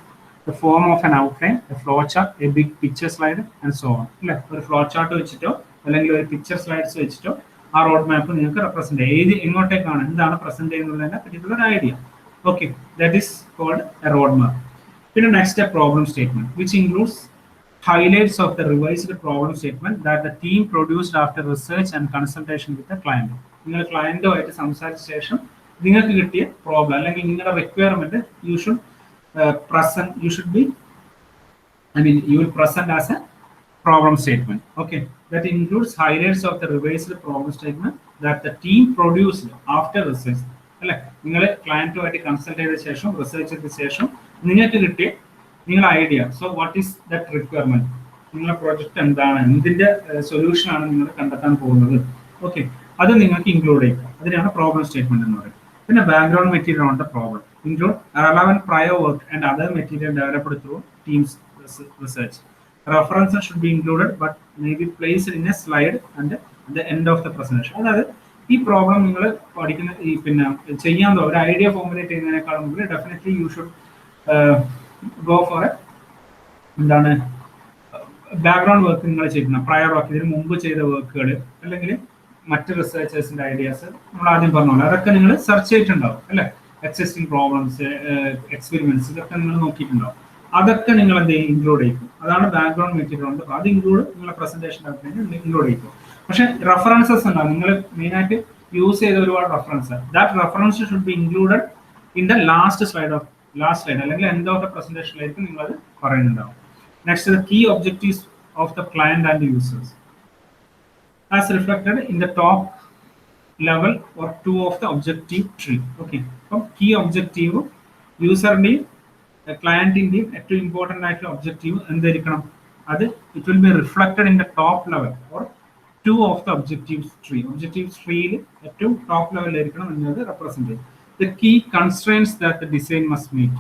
S1: the form of an outline, a flow chart, a big picture slide and so on. അല്ലെ, ഒരു ഫ്ലോ ചാർട്ട് വെച്ചിട്ടോ അല്ലെങ്കിൽ ഒരു പിക്ചർ സ്ലൈഡ്സ് വെച്ചിട്ടോ ആ റോഡ് മാപ്പ് നിങ്ങൾക്ക് റെപ്രസെന്റ് ചെയ്യാം. ഏത് എങ്ങോട്ടേക്കാണ്, എന്താണ് പ്രസന്റ് ചെയ്യുന്നതിനെ പറ്റിയിട്ടുള്ള ഒരു idea. Okay, that is called a road map. പിന്നെ next a problem statement which includes highlights of the revised problem statement that the team produced after research and consultation with the client. നിങ്ങൾ ക്ലയന്റുമായിട്ട് സംസാരിച്ച ശേഷം നിങ്ങൾക്ക് കിട്ടിയ പ്രോബ്ലം അല്ലെങ്കിൽ നിങ്ങളുടെ requirement you should be you will present as a problem statement. Okay, that includes highlights of the revised problem statement that the team produced after research. അല്ലെ, നിങ്ങൾ ക്ലയന്റുമായിട്ട് കൺസൾട്ട് ചെയ്ത ശേഷം റിസർച്ച് ചെയ്ത ശേഷം നിങ്ങൾക്ക് കിട്ടിയ നിങ്ങളുടെ idea. So what is that requirement, നിങ്ങളുടെ പ്രോജക്റ്റ് എന്താണ്, എന്തിന്റെ സൊല്യൂഷൻ ആണ് നിങ്ങൾ കണ്ടെത്താൻ പോകുന്നത്. ഓക്കെ, അത് നിങ്ങൾക്ക് ഇൻക്ലൂഡ് ചെയ്യാം. അതിനാണ് പ്രോബ്ലം സ്റ്റേറ്റ്മെന്റ് എന്ന് പറയുന്നത്. പിന്നെ background material on the problem include relevant prior work and other material developed through teams research. References should be included but may be placed in a slide and at the end of the presentation. അതായത് ഈ പ്രോബ്ലം നിങ്ങൾ പഠിക്കുന്ന ഈ പിന്നെ ചെയ്യാൻ ഒരു ഐഡിയ ഫോർമുലേറ്റ് ചെയ്യുന്നതിനേക്കാളും മുമ്പ് definitely you should go for A എന്താണ് ബാക്ക്ഗ്രൗണ്ട് വർക്ക്. നിങ്ങൾ ചെയ്യുന്ന പ്രയർ വർക്ക്, ഇതിന് മുമ്പ് ചെയ്ത വർക്കുകൾ അല്ലെങ്കിൽ മറ്റ് റിസർച്ചേഴ്സിന്റെ ഐഡിയാസ് നമ്മൾ ആദ്യം പറഞ്ഞോളൂ, അതൊക്കെ നിങ്ങൾ സെർച്ച് ചെയ്തിട്ടുണ്ടാവും അല്ലെ. എക്സിസ്റ്റിംഗ് പ്രോബ്ലംസ്, എക്സ്പെരിമെന്റ്സ്, ഇതൊക്കെ നിങ്ങൾ നോക്കിയിട്ടുണ്ടാവും. അതൊക്കെ നിങ്ങൾ എന്ത് ചെയ്യും, ഇൻക്ലൂഡ് ചെയ്യും. അതാണ് ബാക്ക്ഗ്രൗണ്ട് മെറ്റീരിയൽ ഉണ്ട്. അത് ഇൻക്ലൂഡ് നിങ്ങളുടെ പ്രസന്റേഷൻ ഇൻക്ലൂഡ് ചെയ്യും. പക്ഷെ റെഫറൻസസ് ഉണ്ടാവും. നിങ്ങൾ മെയിനായിട്ട് യൂസ് ചെയ്ത ഒരുപാട് reference, that reference should be included in the last slide അല്ലെങ്കിൽ എൻഡ് ഓഫ് ദ പ്രസന്റേഷനിലേക്ക് നിങ്ങൾ അത് പറയുന്നുണ്ടാവും. Next, the key objectives of the client and users as reflected in the top level or 2 of the objective tree. Okay, അപ്പം കീ ഒബ്ജക്റ്റീവ് യൂസറിന്റെയും ക്ലയന്റിന്റെയും ഏറ്റവും ഇമ്പോർട്ടൻ്റ് ആയിട്ടുള്ള ഒബ്ജക്റ്റീവ് എന്തായിരിക്കണം, അത് it will be reflected in the top level or 2 of the objective tree. Objective ട്രീയിൽ ഏറ്റവും ടോപ്പ് ലെവലിലായിരിക്കണം എന്നത് റെപ്രസെന്റ് ചെയ്യും. The key constraints that the design must meet.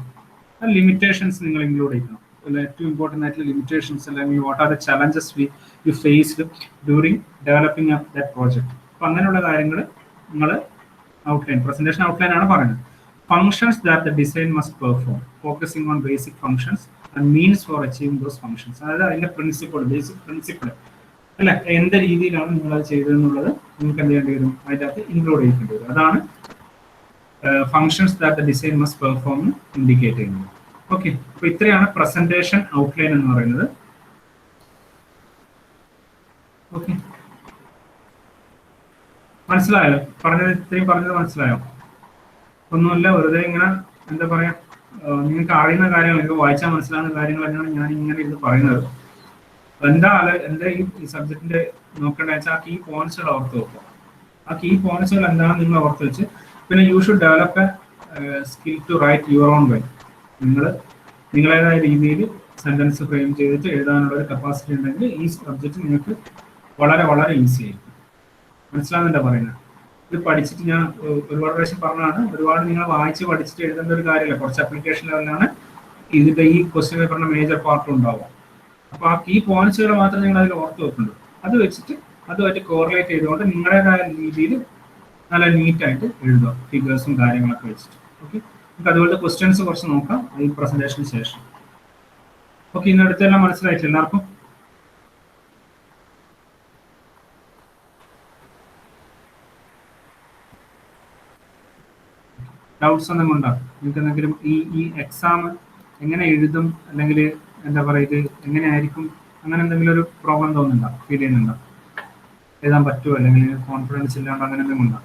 S1: The limitations നിങ്ങൾ ഇൻക്ലൂഡ് ചെയ്യണം. ഏറ്റവും ഇമ്പോർട്ടൻ്റ് ആയിട്ടുള്ള ലിമിറ്റേഷൻസ് അല്ലെങ്കിൽ what are the challenges you faced during developing of that project. അപ്പം അങ്ങനെയുള്ള കാര്യങ്ങൾ നിങ്ങൾ ഔട്ട്ലൈൻ, പ്രസന്റേഷൻ ഔട്ട്ലൈൻ ആണ് പറയുന്നത്. Functions that the design must perform, focusing on basic functions and means for achieving those functions. അതായത് അതിന്റെ പ്രിൻസിപ്പിൾ, ബേസിക് പ്രിൻസിപ്പിൾ അല്ലെ, എന്ത് രീതിയിലാണ് നിങ്ങൾ അത് ചെയ്തതെന്നുള്ളത് നിങ്ങൾക്ക് എന്ത് ചെയ്യേണ്ടി വരും, അതിൻ്റെ അകത്ത് ഇൻക്ലൂഡ് ചെയ്യേണ്ടി വരും. അതാണ് functions that the design must perform indicate ചെയ്യുന്നത്. ഓക്കെ, അപ്പൊ ഇത്രയാണ് പ്രസന്റേഷൻ ഔട്ട്ലൈൻ എന്ന് പറയുന്നത്. ഓക്കെ, മനസ്സിലായോ? ഇത്രയും പറഞ്ഞത് മനസ്സിലായോ? ഒന്നുമില്ല, വെറുതെ ഇങ്ങനെ എന്താ പറയാ, നിങ്ങൾക്ക് അറിയുന്ന കാര്യങ്ങൾ, നിങ്ങൾക്ക് വായിച്ചാൽ മനസ്സിലാകുന്ന കാര്യങ്ങൾ തന്നെയാണ് ഞാൻ ഇങ്ങനെ ഇത് പറയുന്നത്. എന്താ ഈ സബ്ജക്റ്റിന്റെ നോക്കേണ്ട വെച്ചാൽ ആ കീ പോയിന്റ്സുകൾ ഓർത്ത് വെക്കുക. ആ കീ പോയിന്റ്സുകൾ എന്താണെന്ന് നിങ്ങൾ ഓർത്ത് വെച്ച്, പിന്നെ you should develop a skill to write your own way. നിങ്ങളേതായ രീതിയിൽ സെന്റൻസ് ഫ്രെയിം ചെയ്തിട്ട് എഴുതാനുള്ള ഒരു കപ്പാസിറ്റി ഉണ്ടെങ്കിൽ ഈ സബ്ജക്റ്റ് നിങ്ങൾക്ക് വളരെ വളരെ ഈസി ആയിരിക്കും. മനസ്സിലാകുന്നുണ്ടാ പറയുന്നത്? ഇത് പഠിച്ചിട്ട് ഞാൻ ഒരുപാട് പ്രാവശ്യം പറഞ്ഞതാണ്, ഒരുപാട് നിങ്ങൾ വായിച്ച് പഠിച്ചിട്ട് എഴുതേണ്ട ഒരു കാര്യമില്ല. കുറച്ച് അപ്ലിക്കേഷൻ ലെവലിലാണ് ഇതിന്റെ ഈ ക്വസ്റ്റ്യൻ പേപ്പറിന്റെ മേജർ പാർട്ട് ഉണ്ടാവും. അപ്പൊ ആ കീ പോയിന്റ്സുകൾ മാത്രം നിങ്ങൾ അതിൽ ഓർത്ത് വെക്കുന്നുണ്ട്. അത് വെച്ചിട്ട് അതുമായിട്ട് കോറിലേറ്റ് ചെയ്തുകൊണ്ട് നിങ്ങളുടേതായ രീതിയിൽ നല്ല നീറ്റായിട്ട് എഴുതുക, ഫിഗേഴ്സും കാര്യങ്ങളൊക്കെ വെച്ചിട്ട്. ഓക്കെ, നമുക്ക് അതുപോലത്തെ ക്വസ്റ്റ്യൻസ് കുറച്ച് നോക്കാം ഈ പ്രസന്റേഷന് ശേഷം. ഓക്കെ, ഇന്ന് അടുത്തെല്ലാം മനസ്സിലായിട്ടില്ല എല്ലാവർക്കും? ഡൗട്ട്സ് എന്തെങ്കിലും ഉണ്ടോ നിങ്ങൾക്ക്? എന്തെങ്കിലും ഈ എക്സാം എങ്ങനെ എഴുതും, അല്ലെങ്കിൽ എന്താ പറയുക, ഇത് എങ്ങനെയായിരിക്കും, അങ്ങനെ എന്തെങ്കിലും ഒരു പ്രോബ്ലം തോന്നുന്നുണ്ടോ, ഫീൽ ചെയ്യുന്നുണ്ടോ? എഴുതാൻ പറ്റുമോ, അല്ലെങ്കിൽ കോൺഫിഡൻസ് ഇല്ലാണ്ട് അങ്ങനെ എന്തെങ്കിലും ഉണ്ടോ?